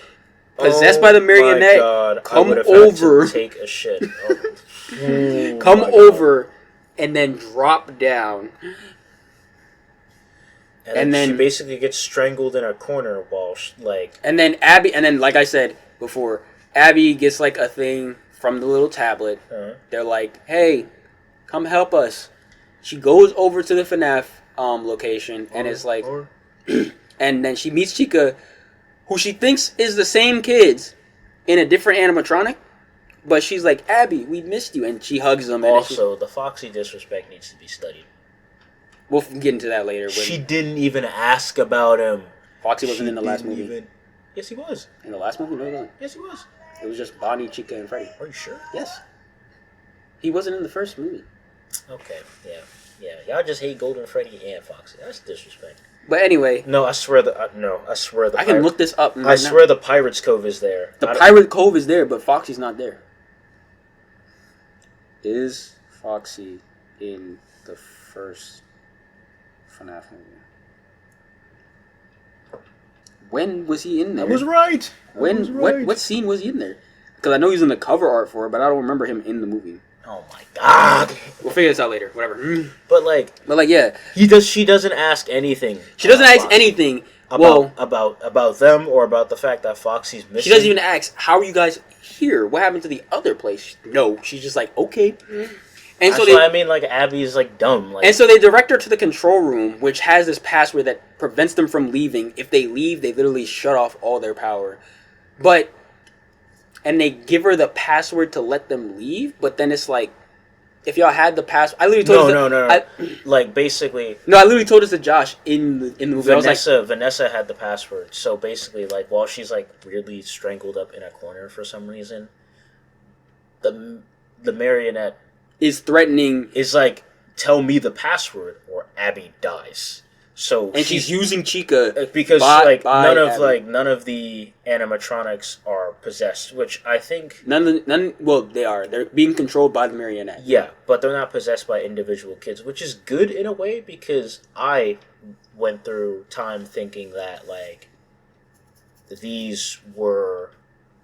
possessed by the marionette, come over. Take a shit. Come over and then drop down. And then she basically gets strangled in a corner while And then Abby, and then like I said before, Abby gets like a thing from the little tablet. They're like, "Hey, come help us." She goes over to the Fnaf location, and it's like, and then she meets Chica, who she thinks is the same kids in a different animatronic, but she's like, "Abby, we missed you," and she hugs them. Also, the Foxy disrespect needs to be studied. We'll get into that later. She didn't even ask about him. Foxy wasn't in the last movie. Yes, he was. In the last movie? No, he wasn't. Yes, he was. It was just Bonnie, Chica, and Freddy. Are you sure? Yes. He wasn't in the first movie. Okay, yeah. Y'all just hate Golden Freddy and Foxy. That's disrespect. But anyway. No, I swear I can look this up. I swear the Pirates Cove is there. The Pirate Cove is there, but Foxy's not there. Is Foxy in the first Fnaf movie? When was he in there? I was right. What scene was he in there? Because I know he's in the cover art for it, but I don't remember him in the movie. Oh my god. We'll figure this out later. Whatever. But yeah. She doesn't ask anything. She doesn't ask anything about them or about the fact that Foxy's missing. She doesn't even ask, "How are you guys here? What happened to the other place?" No, she's just like, "Okay." And that's why I mean, like, Abby's like dumb. And so they direct her to the control room, which has this password that prevents them from leaving. If they leave, they literally shut off all their power. And they give her the password to let them leave, but then it's like, if y'all had the password, I literally told like basically, I literally told this to Josh in the movie. Vanessa had the password, so basically, like, while she's like weirdly strangled up in a corner for some reason, the marionette is threatening, is like, "Tell me the password or Abby dies." So she's using Chica because none of the animatronics are possessed, which I think well, they are. They're being controlled by the marionette. Yeah, but they're not possessed by individual kids, which is good in a way because I went through time thinking that like these were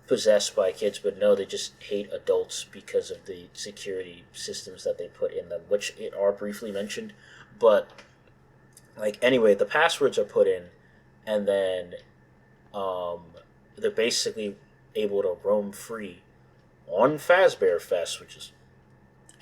possessed by kids, but no, they just hate adults because of the security systems that they put in them, which are briefly mentioned, but. Like, anyway, the passwords are put in, and then they're basically able to roam free on Fazbear Fest, which is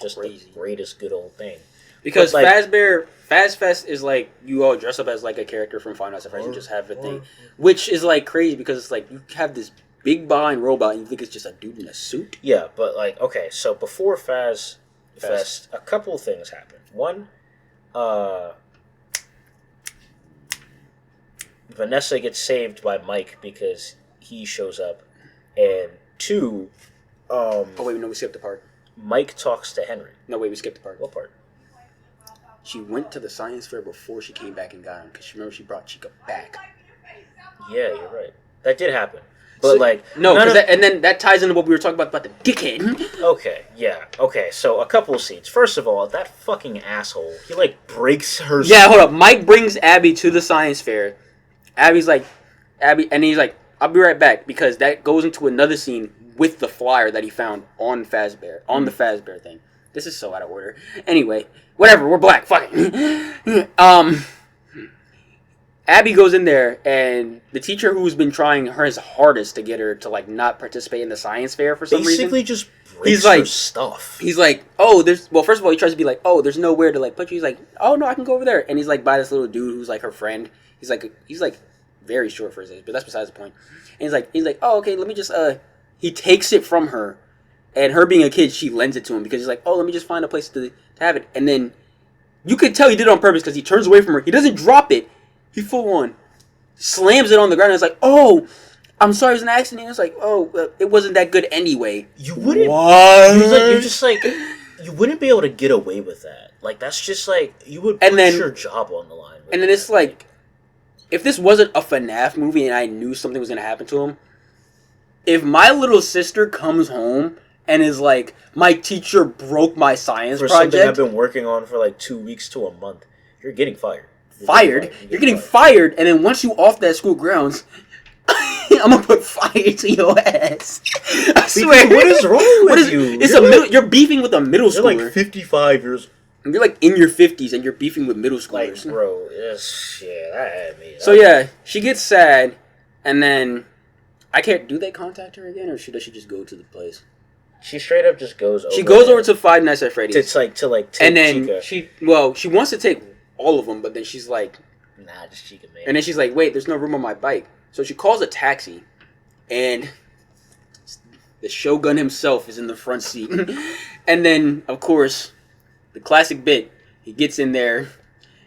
just crazy. The greatest good old thing. Because Faz Fest is like, you all dress up as like a character from Final Fantasy and just have a thing. Which is like crazy because it's like, you have this big behind robot and you think it's just a dude in a suit? Yeah, but like, okay, so before Faz Fest, a couple of things happened. One, Vanessa gets saved by Mike because he shows up, and two, oh wait, no, we skipped the part. Mike talks to Henry. No, wait, we skipped the part. What part? She went to the science fair before she came back and got him because remember she brought Chica back. Yeah, you're right. That did happen, but and then that ties into what we were talking about the dickhead. Okay, yeah, okay. So a couple of scenes. First of all, that fucking asshole. He like breaks her. Yeah, hold up. Mike brings Abby to the science fair. Abby's like, and he's like, "I'll be right back," because that goes into another scene with the flyer that he found on Fazbear, on the Fazbear thing. This is so out of order. Anyway, whatever, we're black, fuck it. Abby goes in there, and the teacher who's been trying his hardest to get her to, like, not participate in the science fair for some reason. Basically just breaks her stuff. He's like, oh, first of all, he tries to be like, oh, there's nowhere to, like, put you. He's like, oh, no, I can go over there. And he's, like, by this little dude who's, like, her friend. He's like very short for his age, but that's besides the point. And he's like, oh, okay, let me just, he takes it from her, and her being a kid, she lends it to him, because he's like, oh, let me just find a place to have it. And then, you could tell he did it on purpose, because he turns away from her, he doesn't drop it, he full on slams it on the ground, and it's like, oh, I'm sorry, it was an accident. It's like, oh, it wasn't that good anyway. You wouldn't, you wouldn't be able to get away with that. Like, that's just like, you would put your job on the line. And then it's like, if this wasn't a FNAF movie and I knew something was going to happen to him, if my little sister comes home and is like, my teacher broke my science project. For something I've been working on for like 2 weeks to a month, you're getting fired. You're getting fired, and then once you off that school grounds, I'm going to put fire to your ass. I swear. What is wrong with you? You're beefing with a middle schooler. You're like 55 years And you're like in your 50s and you're beefing with middle Like, schoolers. bro, that had me. So yeah, she gets sad, and then I can't. Do they contact her again, or does she just go to the place? She straight up just goes over. She goes over to Five Nights at Freddy's. to take and then Chica. she wants to take all of them, but then she's like, Nah, just Chica, man. and then she's like, wait, there's no room on my bike. So she calls a taxi, and the Shogun himself is in the front seat. And then, of course, the classic bit, he gets in there,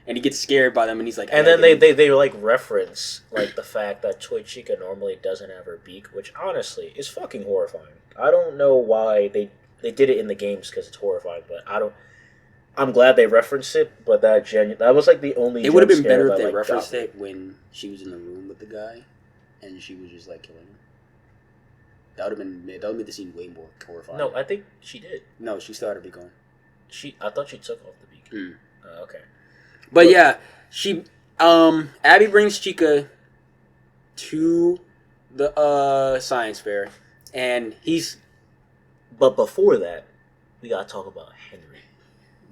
and he gets scared by them, and he's like... And then they like reference like the fact that Toy Chica normally doesn't have her beak, which honestly is fucking horrifying. I don't know why they did it in the games because it's horrifying, but I'm glad they referenced it, but that was like the only... It would have been better if that, they like, referenced got me. it when she was in the room with the guy, and she was just like killing him. That would have made the scene way more horrifying. No, I think she did. No, she started to be gone. I thought she took off the beak. Mm. Okay. But yeah, she Abby brings Chica to the science fair, and he's... But before that, we gotta talk about Henry.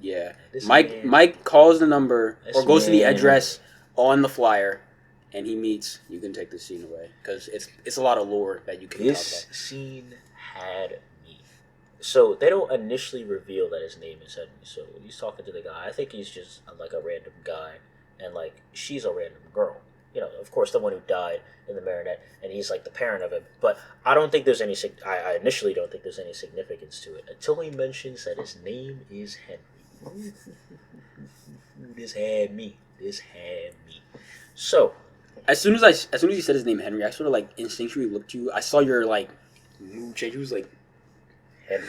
Yeah. This Mike man- Mike calls the number This or goes to the man- address on the flyer, and he meets... You can take this scene away, because it's a lot of lore that you can This talk scene had me. So they don't initially reveal that his name is Henry. So when he's talking to the guy, I think he's just like a random guy, and like she's a random girl. You know, of course, the one who died in the marionette, and he's like the parent of him. But I don't think there's any. I initially don't think there's any significance to it until he mentions that his name is Henry. This had me. So As soon as he said his name, Henry, I sort of like instinctually looked to you. I saw your like mood change. He was like, Henry.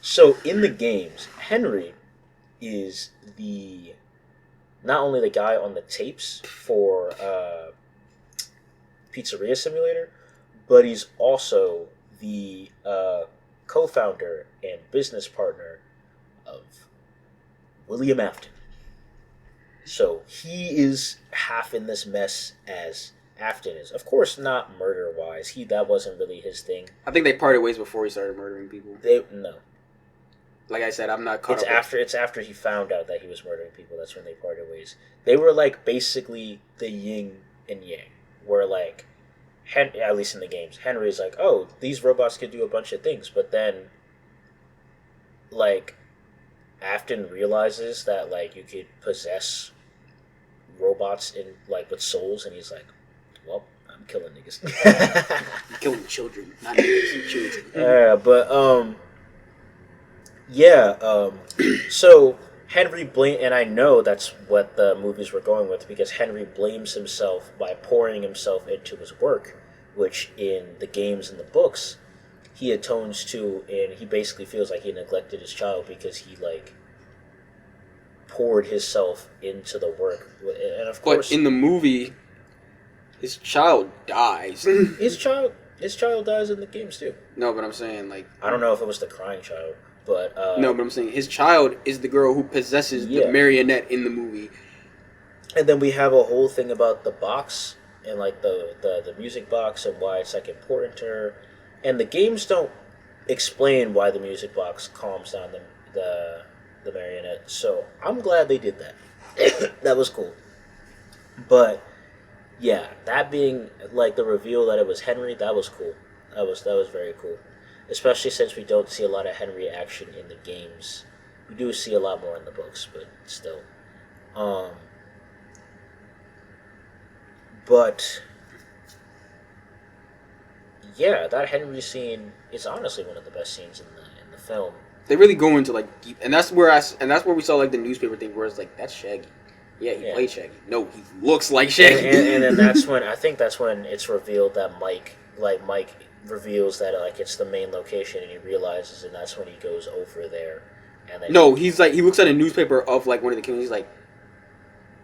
So in the games, Henry is not only the guy on the tapes for Pizzeria Simulator, but he's also the co-founder and business partner of William Afton. So he is half in this mess as Afton is. Of course, not murder-wise. That wasn't really his thing. I think they parted ways before he started murdering people. No. Like I said, I'm not caught up. It's after he found out that he was murdering people. That's when they parted ways. They were like basically the yin and yang. Where like, at least in the games, Henry's like, oh, these robots could do a bunch of things, but then, like, Afton realizes that like you could possess robots in like with souls, and he's like, well, I'm killing niggas. Killing children, not niggas, children. So Henry and I know that's what the movies were going with, because Henry blames himself by pouring himself into his work, which in the games and the books he atones to, and he basically feels like he neglected his child because he like poured himself into the work, and of course, But in the movie, his child dies. his child dies in the games too. No, but I'm saying like I don't know if it was the crying child, but no, but I'm saying his child is the girl who possesses the marionette in the movie. And then we have a whole thing about the box and like the music box and why it's like important to her. And the games don't explain why the music box calms down the marionette. So I'm glad they did that. That was cool. But yeah, that being like the reveal that it was Henry, that was cool. That was very cool. Especially since we don't see a lot of Henry action in the games. We do see a lot more in the books, but still. But yeah, that Henry scene is honestly one of the best scenes in the film. They really go into like deep, and that's where we saw like the newspaper thing where it's like that's Shaggy. Yeah, he played Shaggy. No, he looks like Shaggy. And then that's when it's revealed that Mike reveals that like it's the main location, and he realizes, and that's when he goes over there. And then he's like he looks at a newspaper of like one of the kings. He's like,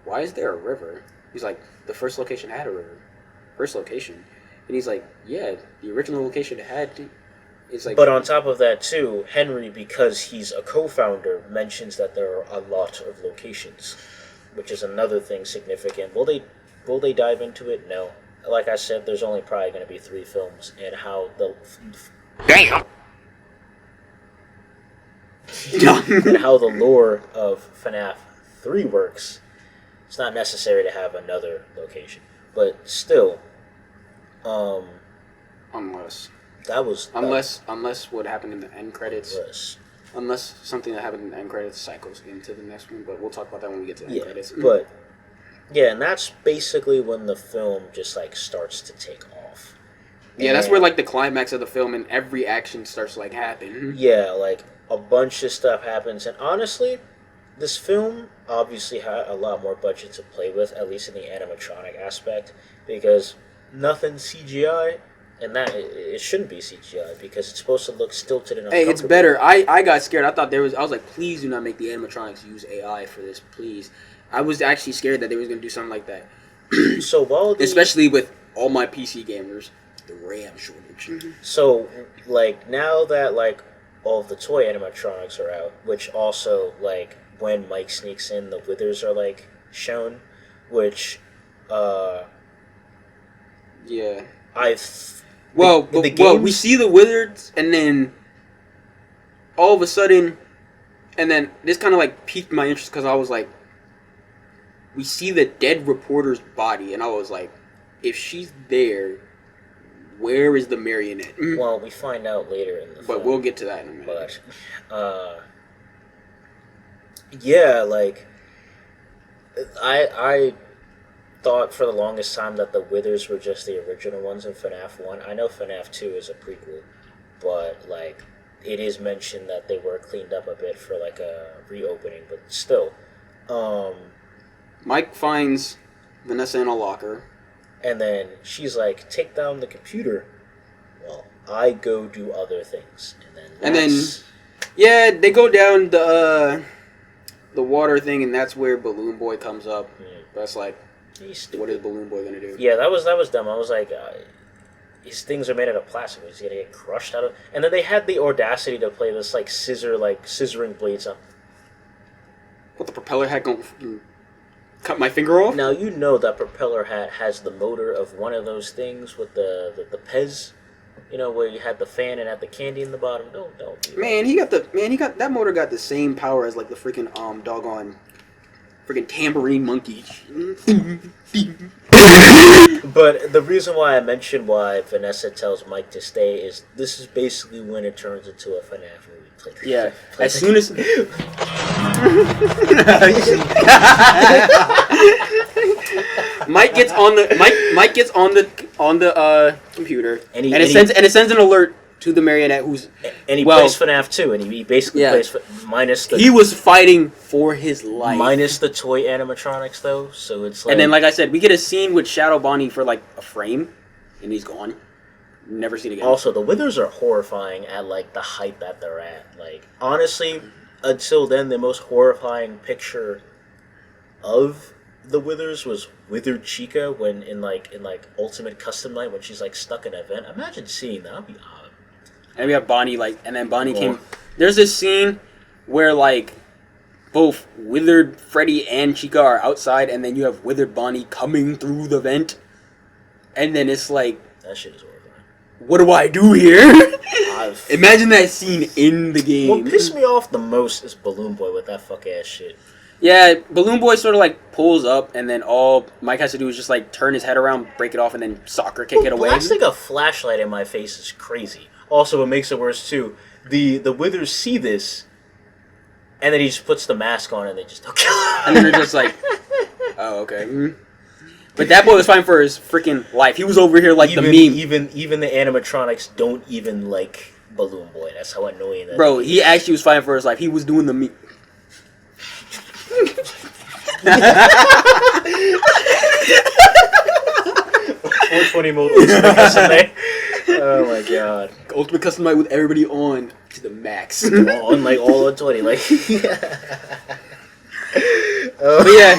why is there a river? He's like, the first location had a river. First location. And he's like, yeah, the original location had... It's like, but on top of that, too, Henry, because he's a co-founder, mentions that there are a lot of locations, which is another thing significant. Will they dive into it? No. Like I said, there's only probably going to be 3 films, and how the... Damn! and how the lore of FNAF 3 works, it's not necessary to have another location. But still, Unless what happened in the end credits. Unless something that happened in the end credits cycles into the next one, but we'll talk about that when we get to the end credits. But yeah, and that's basically when the film just like starts to take off. Yeah, that's where like the climax of the film and every action starts to like happen. Yeah, like a bunch of stuff happens, and honestly, this film obviously had a lot more budget to play with, at least in the animatronic aspect, because nothing CGI. And that it shouldn't be CGI because it's supposed to look stilted and uncomfortable. Hey, it's better. I got scared. I was like, please do not make the animatronics use AI for this, please. I was actually scared that they was gonna do something like that. So especially with all my PC gamers, the RAM shortage. So like now that like all of the toy animatronics are out, which also like when Mike sneaks in, the withers are like shown, which yeah. we see the wizards, and then all of a sudden, and then this kind of like piqued my interest because I was like, we see the dead reporter's body, and I was like, if she's there, where is the marionette? Well, we find out later in the film. But we'll get to that in a minute. But, yeah, like, I thought for the longest time that the Withers were just the original ones in FNAF 1. I know FNAF 2 is a prequel, but, like, it is mentioned that they were cleaned up a bit for, like, a reopening, but still. Mike finds Vanessa in a locker. And then she's like, take down the computer. Well, I go do other things. And then yeah, they go down the water thing, and that's where Balloon Boy comes up. That's like, what is Balloon Boy gonna do? Yeah, that was dumb. I was like, these things are made out of plastic. He's gonna get crushed out of. And then they had the audacity to play this like scissoring blades on. What, the propeller hat gonna cut my finger off? Now you know that propeller hat has the motor of one of those things with the Pez. You know, where you had the fan and had the candy in the bottom. Don't. That motor got the same power as like the freaking doggone freaking tambourine monkey. But the reason why I mentioned why Vanessa tells Mike to stay is this is basically when it turns into a FNAF movie. Yeah, as soon as Mike gets on the computer, and it sends an alert to the marionette who's and he plays FNAF 2, and he basically plays minus the. He was fighting for his life, minus the toy animatronics though. So it's like, and then like I said, we get a scene with Shadow Bonnie for like a frame, and he's gone. Never seen again. Also, the Withers are horrifying at like the height that they're at. Like honestly, until then, the most horrifying picture of the Withers was Withered Chica when in Ultimate Custom Night when she's like stuck in a vent. Imagine seeing that. That'd be odd. And we have Bonnie Bonnie came. There's this scene where like both Withered Freddy and Chica are outside, and then you have Withered Bonnie coming through the vent, and then it's like that shit is horrifying. What do I do here? Imagine that scene in the game. What pissed me off the most is Balloon Boy with that fuck ass shit. Yeah, Balloon Boy sort of like pulls up, and then all Mike has to do is just like turn his head around, break it off, and then soccer kick it away. Blasting a flashlight in my face is crazy. Also, what makes it worse too, the Withers see this, and then he just puts the mask on, and they just and then they're just like, oh okay. Mm-hmm. But that boy was fighting for his freaking life. He was over here like the meme. Even the animatronics don't even like Balloon Boy. That's how annoying that is. Bro, he actually was fighting for his life. He was doing the meme. 420 mode Ultimate Custom Night. Oh my god. Ultimate Custom Night with everybody on to the max. On like all on 20. Like. But yeah,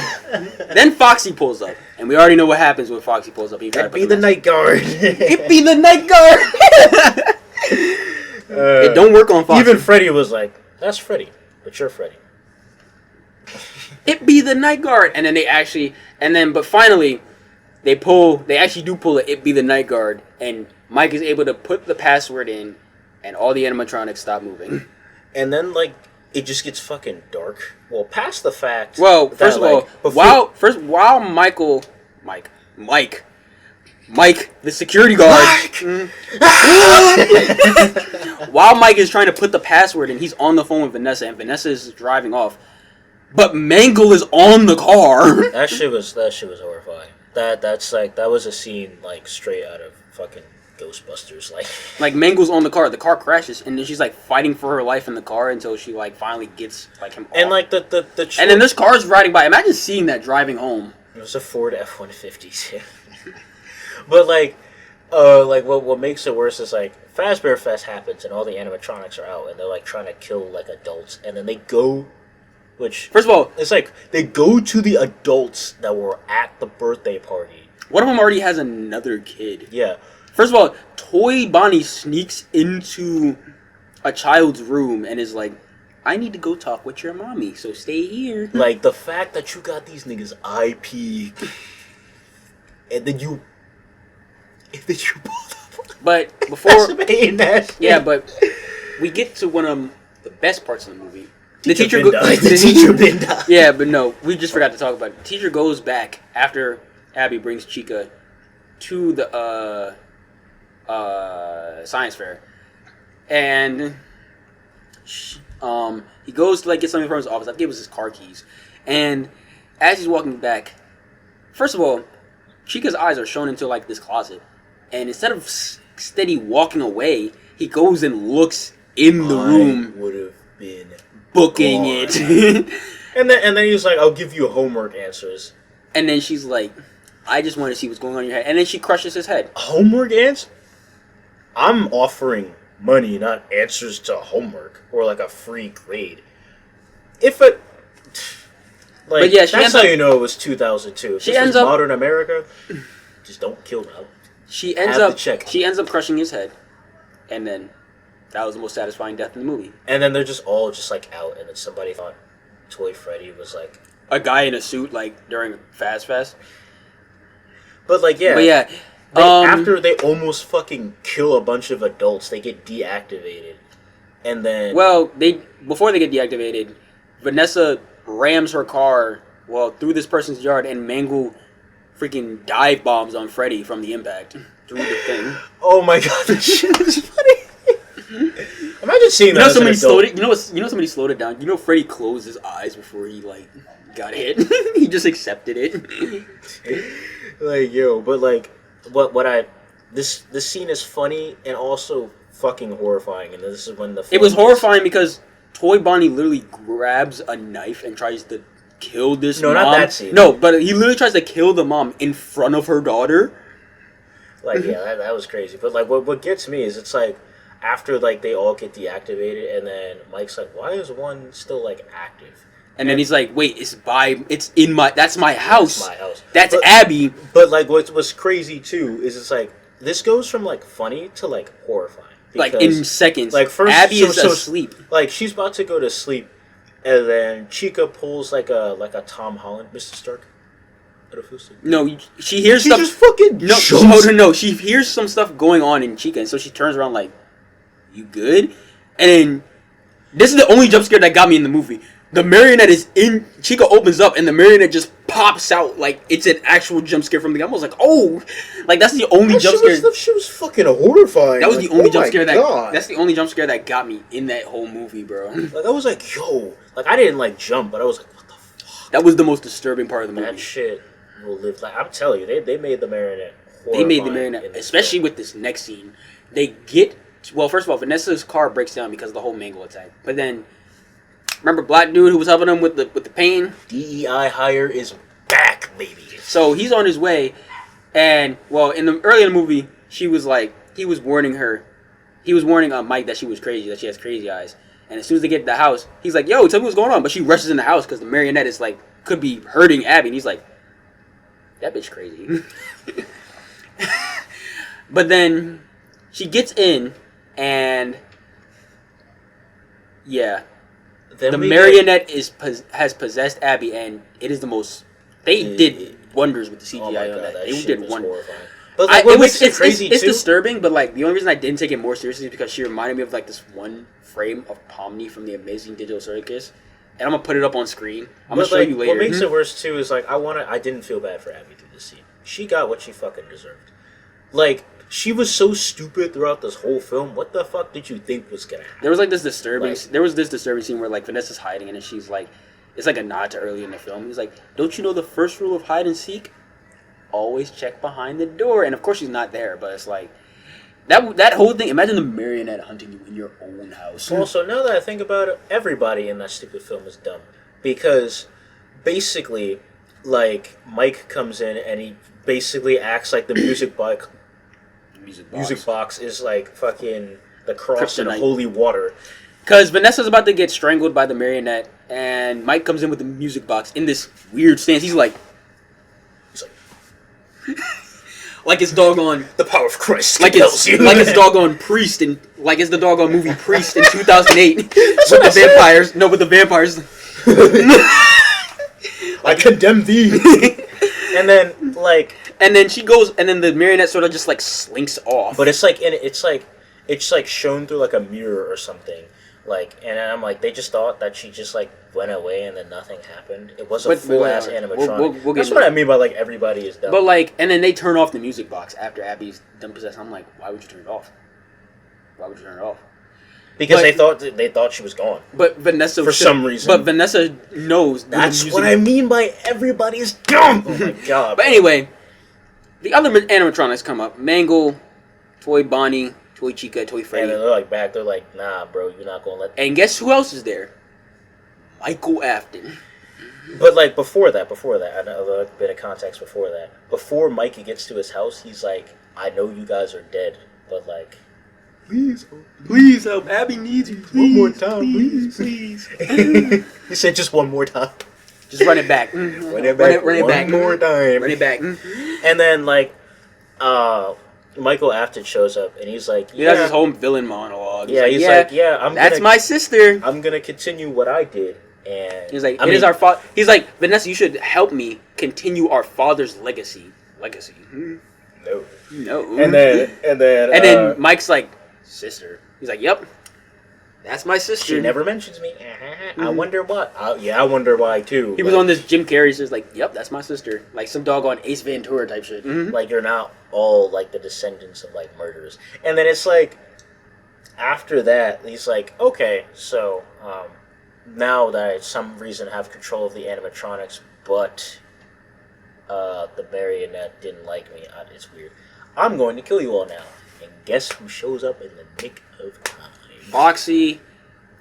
then Foxy pulls up, and we already know what happens when Foxy pulls up. It be the night guard. It be the night guard. It don't work on Foxy. Even Freddy was like, "That's Freddy, but you're Freddy." It be the night guard, and then but finally, they actually do pull it be the night guard, and Mike is able to put the password in, and all the animatronics stop moving. And then like it just gets fucking dark. Well, past the fact. Well, that, first of all, while Mike, the security guard, while Mike is trying to put the password in, he's on the phone with Vanessa, and Vanessa is driving off. But Mangle is on the car. That shit was horrifying. That was a scene like straight out of fucking Ghostbusters. Like Mangle's on the car crashes, and then she's like fighting for her life in the car until she like finally gets like him off. And like the and then this car's riding by. Imagine seeing that driving home. It was a Ford F-150. But what makes it worse is like Fazbear Fest happens and all the animatronics are out and they're like trying to kill like adults, and then they go. Which, first of all, it's like they go to the adults that were at the birthday party. One of them already has another kid. Yeah. First of all, Toy Bonnie sneaks into a child's room and is like, I need to go talk with your mommy, so stay here. Like, the fact that you got these niggas IP, and then you But before... yeah, but we get to one of the best parts of the movie. The teacher been died. Yeah, but no, we just forgot to talk about it. The teacher goes back after Abby brings Chica to the science fair, and he goes to like get something from his office. I think it was his car keys. And as he's walking back, first of all, Chica's eyes are shown into like this closet, and instead of steady walking away, he goes and looks in the room. Would have been booking gone. it. and then he was like, I'll give you homework answers. And then she's like, I just want to see what's going on in your head. And then she crushes his head. Homework answers? I'm offering money, not answers to homework or like a free grade. If it, like, but yeah, that's how you know it was 2002. If she this ends was up modern America. Just don't kill them. She ends up crushing his head, and then that was the most satisfying death in the movie. And then they're just all just like out, and then somebody thought Toy Freddy was like a guy in a suit, like during Fast. But like yeah, after they almost fucking kill a bunch of adults, they get deactivated, and then before they get deactivated, Vanessa rams her car through this person's yard, and Mangle freaking dive bombs on Freddy from the impact through the thing. Oh my god, this shit is funny. Imagine seeing that. Somebody slowed it. Somebody slowed it down. Freddy closed his eyes before he like got hit. He just accepted it. Like but like this scene is funny and also fucking horrifying, and this is when it was horrifying because Toy Bonnie literally grabs a knife and tries to kill this mom. No, not that scene. No, but he literally tries to kill the mom in front of her daughter. Like, yeah, that was crazy. But, like, what gets me is it's, like, after, like, they all get deactivated, and then Mike's like, why is one still, like, active? And then he's like, wait, that's my house. That's my house. That's Abby. But, like, what's crazy, too, is it's, like, this goes from, like, funny to, like, horrifying. Because, like, in seconds. Like, first, Abby is asleep. Like, she's about to go to sleep, and then Chica pulls, like a Tom Holland, Mr. Stark. No, she hears she stuff. Just fucking no. She hears some stuff going on in Chica, and so she turns around like, "You good?" And then this is the only jump scare that got me in the movie. The marionette is in. Chica opens up, and the marionette just pops out like it's an actual jump scare from the game. I was like, "Oh!" Like that's the only jump scare. That shit was fucking horrifying. That was the only jump scare that's the only jump scare that got me in that whole movie, bro. Like I was like, "Yo!" Like I didn't like jump, but I was like, "What the fuck?" That was the most disturbing part of the movie. That shit will live. Like I'm telling you, they made the marionette. They made the marionette, especially with this next scene. They get first of all, Vanessa's car breaks down because of the whole Mangle attack. But then, remember black dude who was helping him with the pain? DEI hire is back, baby. So he's on his way, and early in the movie, she was like, he was warning Mike that she was crazy, that she has crazy eyes. And as soon as they get to the house, he's like, "Yo, tell me what's going on." But she rushes in the house because the marionette is like could be hurting Abby, and he's like, "That bitch crazy." But then she gets in, and the marionette has possessed Abby, and it is the most. They did wonders with the CGI on that. They did wonders. But like, what makes it it's crazy it's too? disturbing, but like the only reason I didn't take it more seriously is because she reminded me of like this one frame of Pomni from the Amazing Digital Circus, and I'm gonna put it up on screen. I'm gonna show you later. What makes it worse too is like I didn't feel bad for Abby through this scene. She got what she fucking deserved. Like, she was so stupid throughout this whole film. What the fuck did you think was gonna happen? There was like this disturbing. Like- There was this disturbing scene where like Vanessa's hiding, and then she's like, it's like a nod to early in the film. He's like, "Don't you know the first rule of hide and seek? Always check behind the door." And of course she's not there, but it's like that whole thing. Imagine the marionette hunting you in your own house. Also, now that I think about it, everybody in that stupid film is dumb. Because, basically, like, Mike comes in and he basically acts like the music box is, like, fucking the cross in Kryptonite. holy water. Because Vanessa's about to get strangled by the marionette, and Mike comes in with the music box in this weird stance. He's like it's doggone, The power of Christ like compels it's you. like it's doggone Priest and like it's the doggone movie Priest in 2008 with the vampires. No, with the vampires. I condemn thee. And then, like, And then she goes, and then the marionette sort of just like slinks off. but it's like shown through like a mirror or something. Like, and I'm like, they just thought that she just like went away and then nothing happened. It was a But- full ass whatever. animatronic. We'll get That's into what I it. mean by like everybody is dumb. But like, and then they turn off the music box after Abby's done possessed. I'm like, why would you turn it off? Why would you turn it off? because but- they thought she was gone. But Vanessa For some reason. But Vanessa knows. That's the music. what I mean by everybody's dumb. Oh my god. But anyway, the other animatronics come up: Mangle, Toy Bonnie, Toy Chica, Toy And Freddy. they're like back. They're like, nah, bro, you're not gonna let. And guess who else is there? Michael Afton. But like before that, a bit of context before that. Before Mikey gets to his house, he's like, I know you guys are dead, but like, Please help. Abby needs you. Please, one more time, please. he said just one more time. Just run it back. Run Run it back it one back. more time. Run it back. And then like, Michael Afton shows up and he's like, He has his whole villain monologue. yeah, he's like, yeah, that's my sister. I'm gonna continue what I did. And He's like, I it is mean, our father. He's like, Vanessa, you should help me continue our father's legacy. Legacy. no. No. And then Mike's like, sister. He's like, yep, that's my sister. she never mentions me. I wonder what. I wonder why too. He was on this Jim Carrey. Says like, yep, that's my sister. Like some dog on Ace Ventura type shit. Like you're not all like the descendants of like murderers. And then it's like after that, he's like, okay, so now that I some reason have control of the animatronics, but the marionette didn't like me. It's weird. I'm going to kill you all now. And guess who shows up in the nick of time? Foxy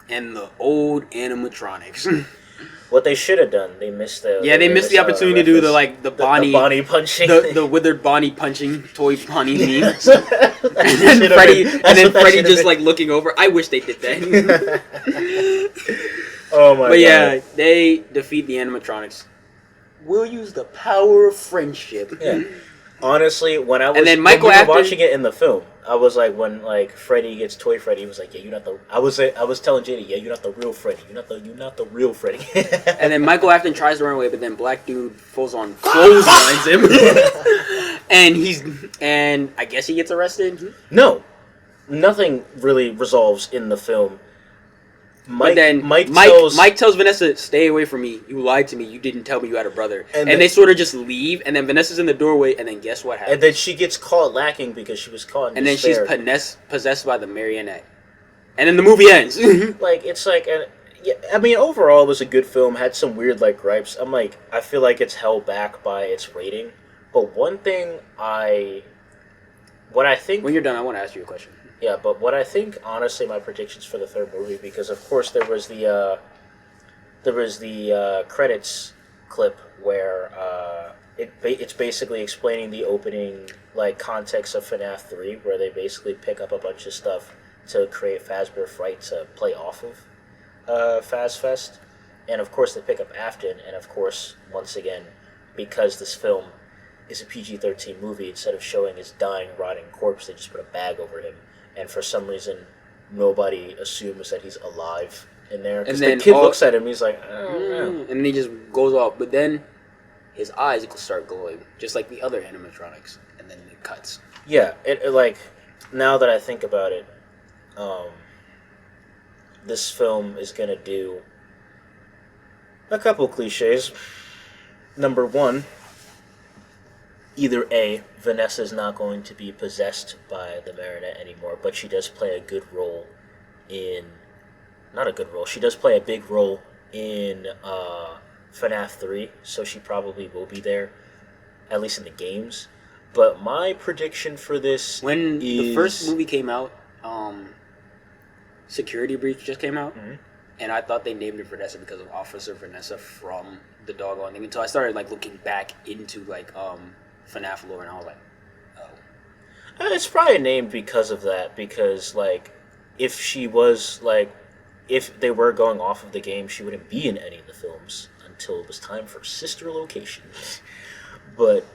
and the old animatronics. What they should have done, they missed the. Yeah, they missed the opportunity to do the Bonnie, the Bonnie punching, the withered Bonnie punching toy Bonnie meme. and and then Freddy just like looking over. I wish they did that. Oh my god! But yeah, they defeat the animatronics. We'll use the power of friendship. Yeah. Honestly, when I was And then Michael when we Afton- were watching it in the film, I was like, when like Freddy gets Toy Freddy, he was like, yeah, you're not the. I was telling JD, yeah, you're not the real Freddy. You're not the real Freddy. And then Michael Afton tries to run away, but then Black Dude falls on clotheslines him, and I guess he gets arrested. No, nothing really resolves in the film. But then Mike tells Vanessa, "Stay away from me. You lied to me. You didn't tell me you had a brother." And they sort of just leave. And then Vanessa's in the doorway. And then guess what happens? and then she gets caught lacking because she was caught in And then she's despair. possessed by the marionette. And then the movie ends. Like it's like, yeah, I mean, overall it was a good film. Had some weird like gripes. I'm like, I feel like it's held back by its rating. But one thing what I think. When you're done, I want to ask you a question. Yeah, but what I think, honestly, my predictions for the third movie, because of course there was the credits clip where it's basically explaining the opening like context of FNAF 3, where they basically pick up a bunch of stuff to create Fazbear Fright to play off of FazFest, and of course they pick up Afton, and of course once again, because this film is a PG-13 movie, instead of showing his dying, rotting corpse, they just put a bag over him. And for some reason, nobody assumes that he's alive in there. Because the kid looks at him, he's like, and then he just goes off. But then his eyes start glowing, just like the other animatronics. And and then it cuts. Yeah, it like now that I think about it, this film is gonna do a couple cliches. Number one, either A, Vanessa's not going to be possessed by the marionette anymore, but she does play a good role in. Not a good role. She does play a big role in FNAF 3, so she probably will be there, at least in the games. But my prediction for this When is... the first movie came out, Security Breach just came out, and I thought they named it Vanessa because of Officer Vanessa from the doggone thing. Until I started like looking back into like FNAF lore, and I was like, oh, It's probably named because of that, because like if she was like if they were going off of the game, she wouldn't be in any of the films until it was time for sister location. But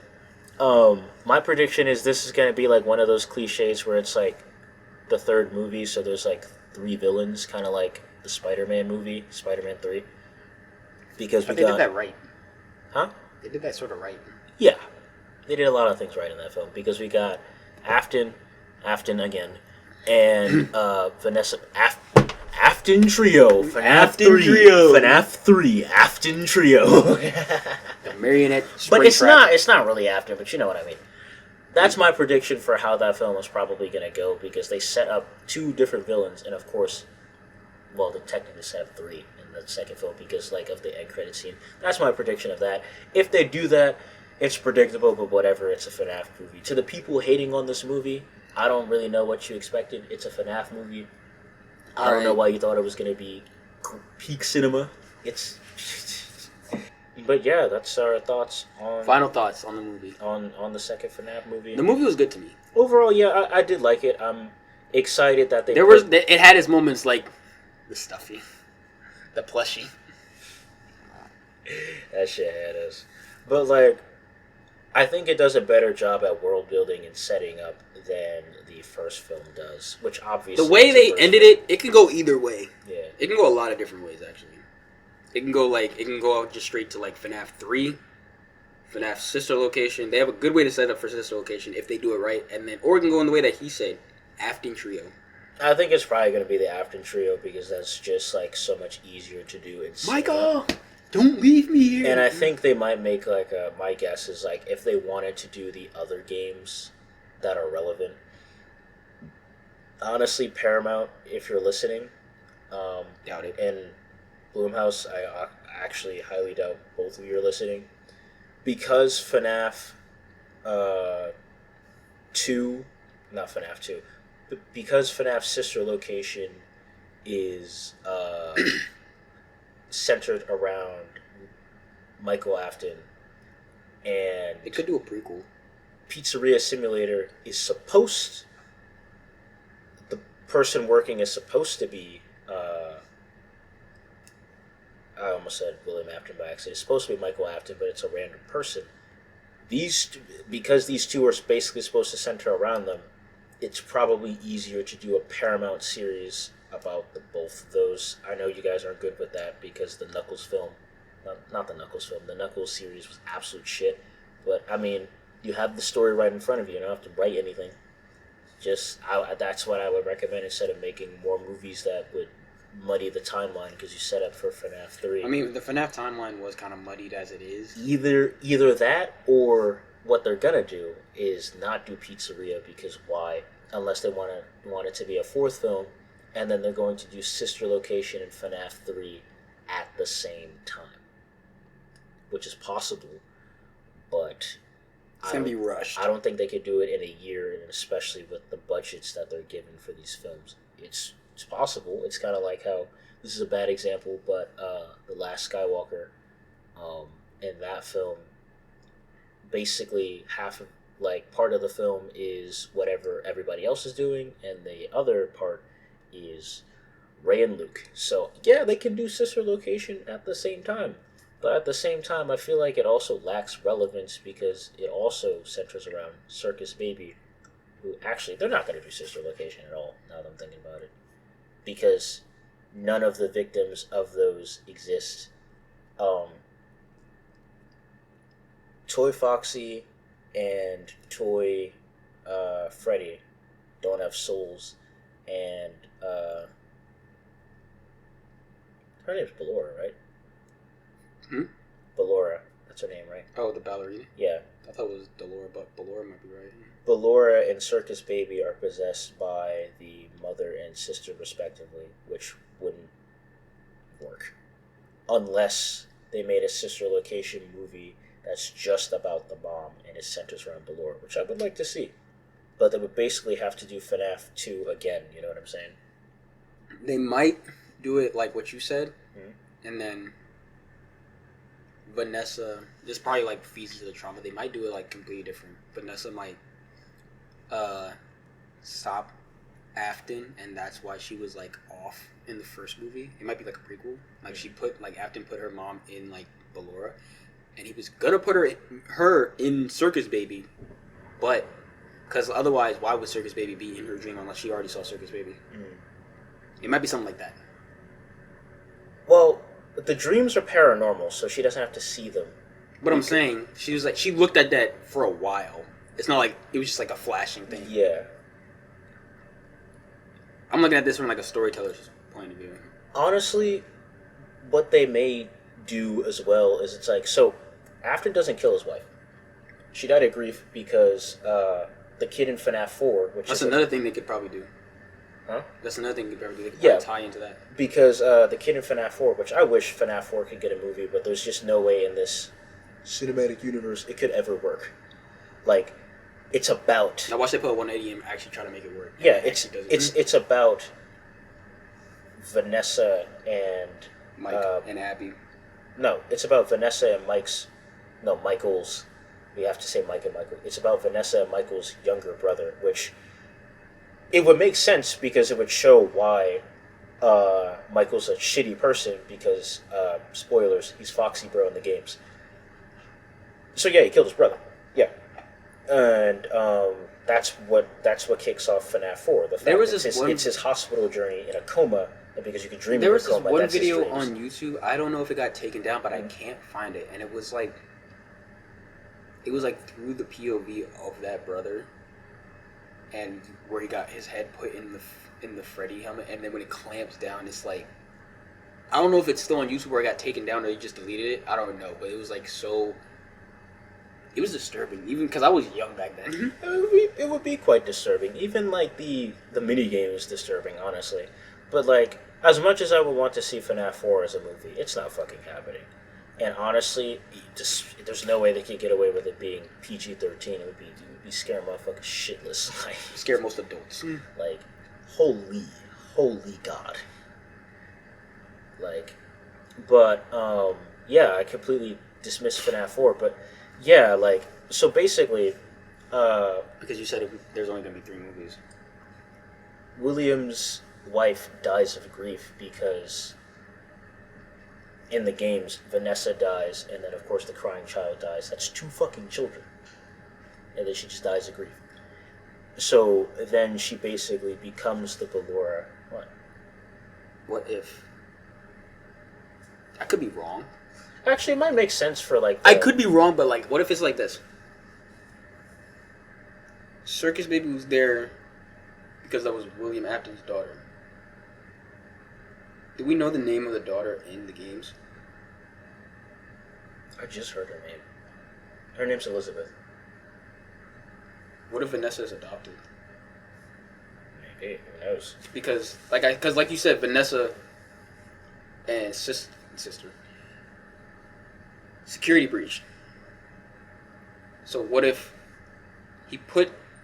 my prediction is this is going to be like one of those cliches where it's like the third movie, so there's like 3 villains, kind of like the Spider-Man movie, Spider-Man 3. Because but they did that right. Huh? They did that sort of right. Yeah. They did a lot of things right in that film, because we got Afton again, and Vanessa... Afton Trio. FNAF 3. Afton Trio. The marionette. But it's not really Afton, but you know what I mean. That's my prediction for how that film is probably going to go, because they set up 2 different villains, and of course, well, they technically set up 3 in the second film because like of the end credit scene. That's my prediction of that. If they do that, it's predictable, but whatever, it's a FNAF movie. To the people hating on this movie, I don't really know what you expected. It's a FNAF movie. I don't know why you thought it was going to be peak cinema. It's... But yeah, that's our thoughts on... Final thoughts on the movie. On the second FNAF movie. The movie was good to me. Overall, yeah, I did like it. I'm excited that they... It had its moments like the stuffy, the plushie. That shit had us. But like, I think it does a better job at world building and setting up than the first film does, which obviously... The way they ended it can go either way. Yeah. It can go a lot of different ways, actually. It can go out just straight to like FNAF 3, FNAF sister location. They have a good way to set up for sister location if they do it right, or it can go in the way that he said, Afton Trio. I think it's probably going to be the Afton Trio, because that's just like so much easier to do. It's Michael, don't leave me here. And I think they might make like my guess is like if they wanted to do the other games that are relevant. Honestly, Paramount, if you're listening, doubt it. And Blumhouse, I actually highly doubt both of you are listening, because FNAF 2, not FNAF 2, but because FNAF's sister location is centered around Michael Afton, and they could do a prequel. Pizzeria Simulator is supposed... The person working is supposed to be... I almost said William Afton by accident. It's supposed to be Michael Afton, but it's a random person. Because these two are basically supposed to center around them, it's probably easier to do a Paramount series about both of those. I know you guys aren't good with that because the Knuckles film... Not the Knuckles film. The Knuckles series was absolute shit. But, I mean, you have the story right in front of you. You don't have to write anything. That's what I would recommend instead of making more movies that would muddy the timeline, because you set up for FNAF 3. I mean, the FNAF timeline was kind of muddied as it is. Either that, or what they're gonna do is not do Pizzeria, because why? Unless they want it to be a 4th film, and then they're going to do sister location in FNAF 3 at the same time, which is possible, but it's gonna be rushed. I don't think they could do it in a year, and especially with the budgets that they're given for these films. It's possible. It's kind of like how, this is a bad example, but The Last Skywalker, in that film, basically part of the film is whatever everybody else is doing, and the other part is Rey and Luke. So yeah, they can do sister location at the same time, but at the same time, I feel like it also lacks relevance, because it also centers around Circus Baby, who actually, they're not going to do sister location at all, now that I'm thinking about it, because none of the victims of those exist. Toy Foxy and Toy, Freddy don't have souls, and her name's Ballora, right? Ballora, that's her name, right? Oh, the ballerina? Yeah. I thought it was Delora, but Ballora might be right. Ballora and Circus Baby are possessed by the mother and sister, respectively, which wouldn't work. Unless they made a sister location movie that's just about the mom and it centers around Ballora, which I would like to see. But they would basically have to do FNAF 2 again, you know what I'm saying? They might do it like what you said, and then Vanessa, this probably like feeds into the trauma. They might do it like completely different. Vanessa might stop Afton, and that's why she was like off in the first movie. It might be like a prequel. Like she put like Afton put her mom in like Ballora, and he was gonna put her in Circus Baby, but because otherwise, why would Circus Baby be in her dream unless she already saw Circus Baby? It might be something like that. Well, the dreams are paranormal, so she doesn't have to see them. But I'm saying, she was like, she looked at that for a while. It's not like it was just like a flashing thing. Yeah. I'm looking at this from like a storyteller's point of view. Honestly, what they may do as well is it's like, so Afton doesn't kill his wife. She died of grief because the kid in FNAF 4, which That's is another thing they could probably do. Huh? That's another thing they could probably do. They could Yeah. probably tie into that. Because the kid in FNAF 4, which I wish FNAF 4 could get a movie, but there's just no way in this cinematic universe it could ever work. Like, it's about... Now watch they put a 180 and actually try to make it work. Yeah, it it's about Vanessa and... Mike and Abby. No, it's about Vanessa and Michael's... We have to say Mike and Michael. It's about Vanessa and Michael's younger brother, which... It would make sense because it would show why Michael's a shitty person because, spoilers, he's Foxy Bro in the games. So yeah, he killed his brother. Yeah. And that's what kicks off FNAF 4. The fact There was that this it's his hospital journey in a coma, and because you can dream There in a was this coma, one that's his video dreams. on YouTube. I don't know if it got taken down, but I can't find it. And it was like through the POV of that brother, and where he got his head put in the Freddy helmet, and then when it clamps down, it's like, I don't know if it's still on YouTube or it got taken down or they just deleted it. I don't know, but it was like so. It was disturbing, even because I was young back then. It would be quite disturbing. Even like the mini game is disturbing, honestly. But like, as much as I would want to see FNAF 4 as a movie, it's not fucking happening. And honestly, there's no way they could get away with it being PG-13. It would be scaring motherfuckers shitless. Like, Scare most adults. like, holy God. Like, but yeah, I completely dismissed FNAF 4, but yeah, like, so basically, Because you said there's only going to be 3 movies. William's wife dies of grief because in the games, Vanessa dies, and then of course the crying child dies. That's 2 fucking children. And then she just dies of grief. So then she basically becomes the Ballora. What? What if? I could be wrong. Actually, it might make sense for like... I could be wrong, but like, what if it's like this? Circus Baby was there because that was William Afton's daughter. Do we know the name of the daughter in the games? I just heard her name. Her name's Elizabeth. What if Vanessa is adopted? Maybe, who knows? Because like you said, Vanessa and sister security breach. So what if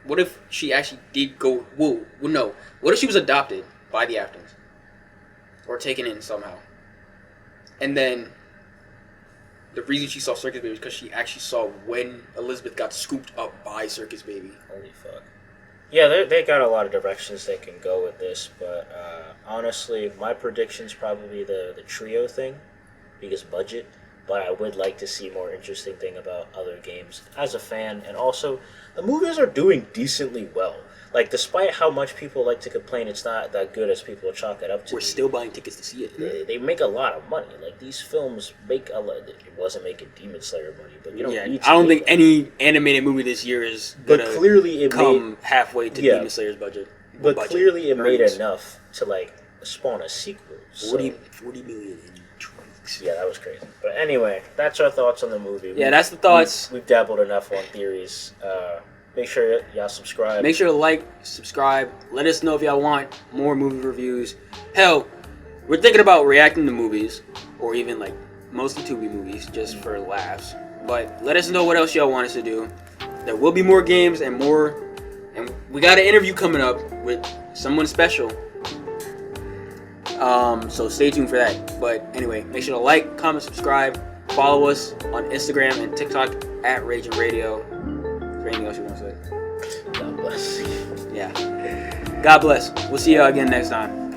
what if she actually did go? Well, no. What if she was adopted by the Aftons or taken in somehow, and then the reason she saw Circus Baby was because she actually saw when Elizabeth got scooped up by Circus Baby. Holy fuck. Yeah, they got a lot of directions they can go with this, but honestly, my prediction's probably the trio thing, because budget, but I would like to see more interesting thing about other games as a fan, and also, the movies are doing decently well. Like, despite how much people like to complain it's not that good as people chalk it up to, We're still buying tickets to see it. they make a lot of money. Like, these films make a lot. It wasn't making Demon Slayer money, but you don't need to. I don't think that. any animated movie this year is But gonna clearly it come made, halfway to Demon Slayer's budget. But clearly it made earnings. enough to, like, spawn a sequel. 40 million in 2 weeks. Yeah, that was crazy. But anyway, that's our thoughts on the movie. Yeah, that's the thoughts. We've dabbled enough on theories. Make sure y'all subscribe. Make sure to like, subscribe. Let us know if y'all want more movie reviews. Hell, we're thinking about reacting to movies, or even like mostly Tubi movies, just for laughs. But let us know what else y'all want us to do. There will be more games and more. And we got an interview coming up with someone special. So stay tuned for that. But anyway, make sure to like, comment, subscribe. Follow us on Instagram and TikTok at Rage and Radio. Is there anything else you want to say? God bless. Yeah. God bless. We'll see y'all again next time.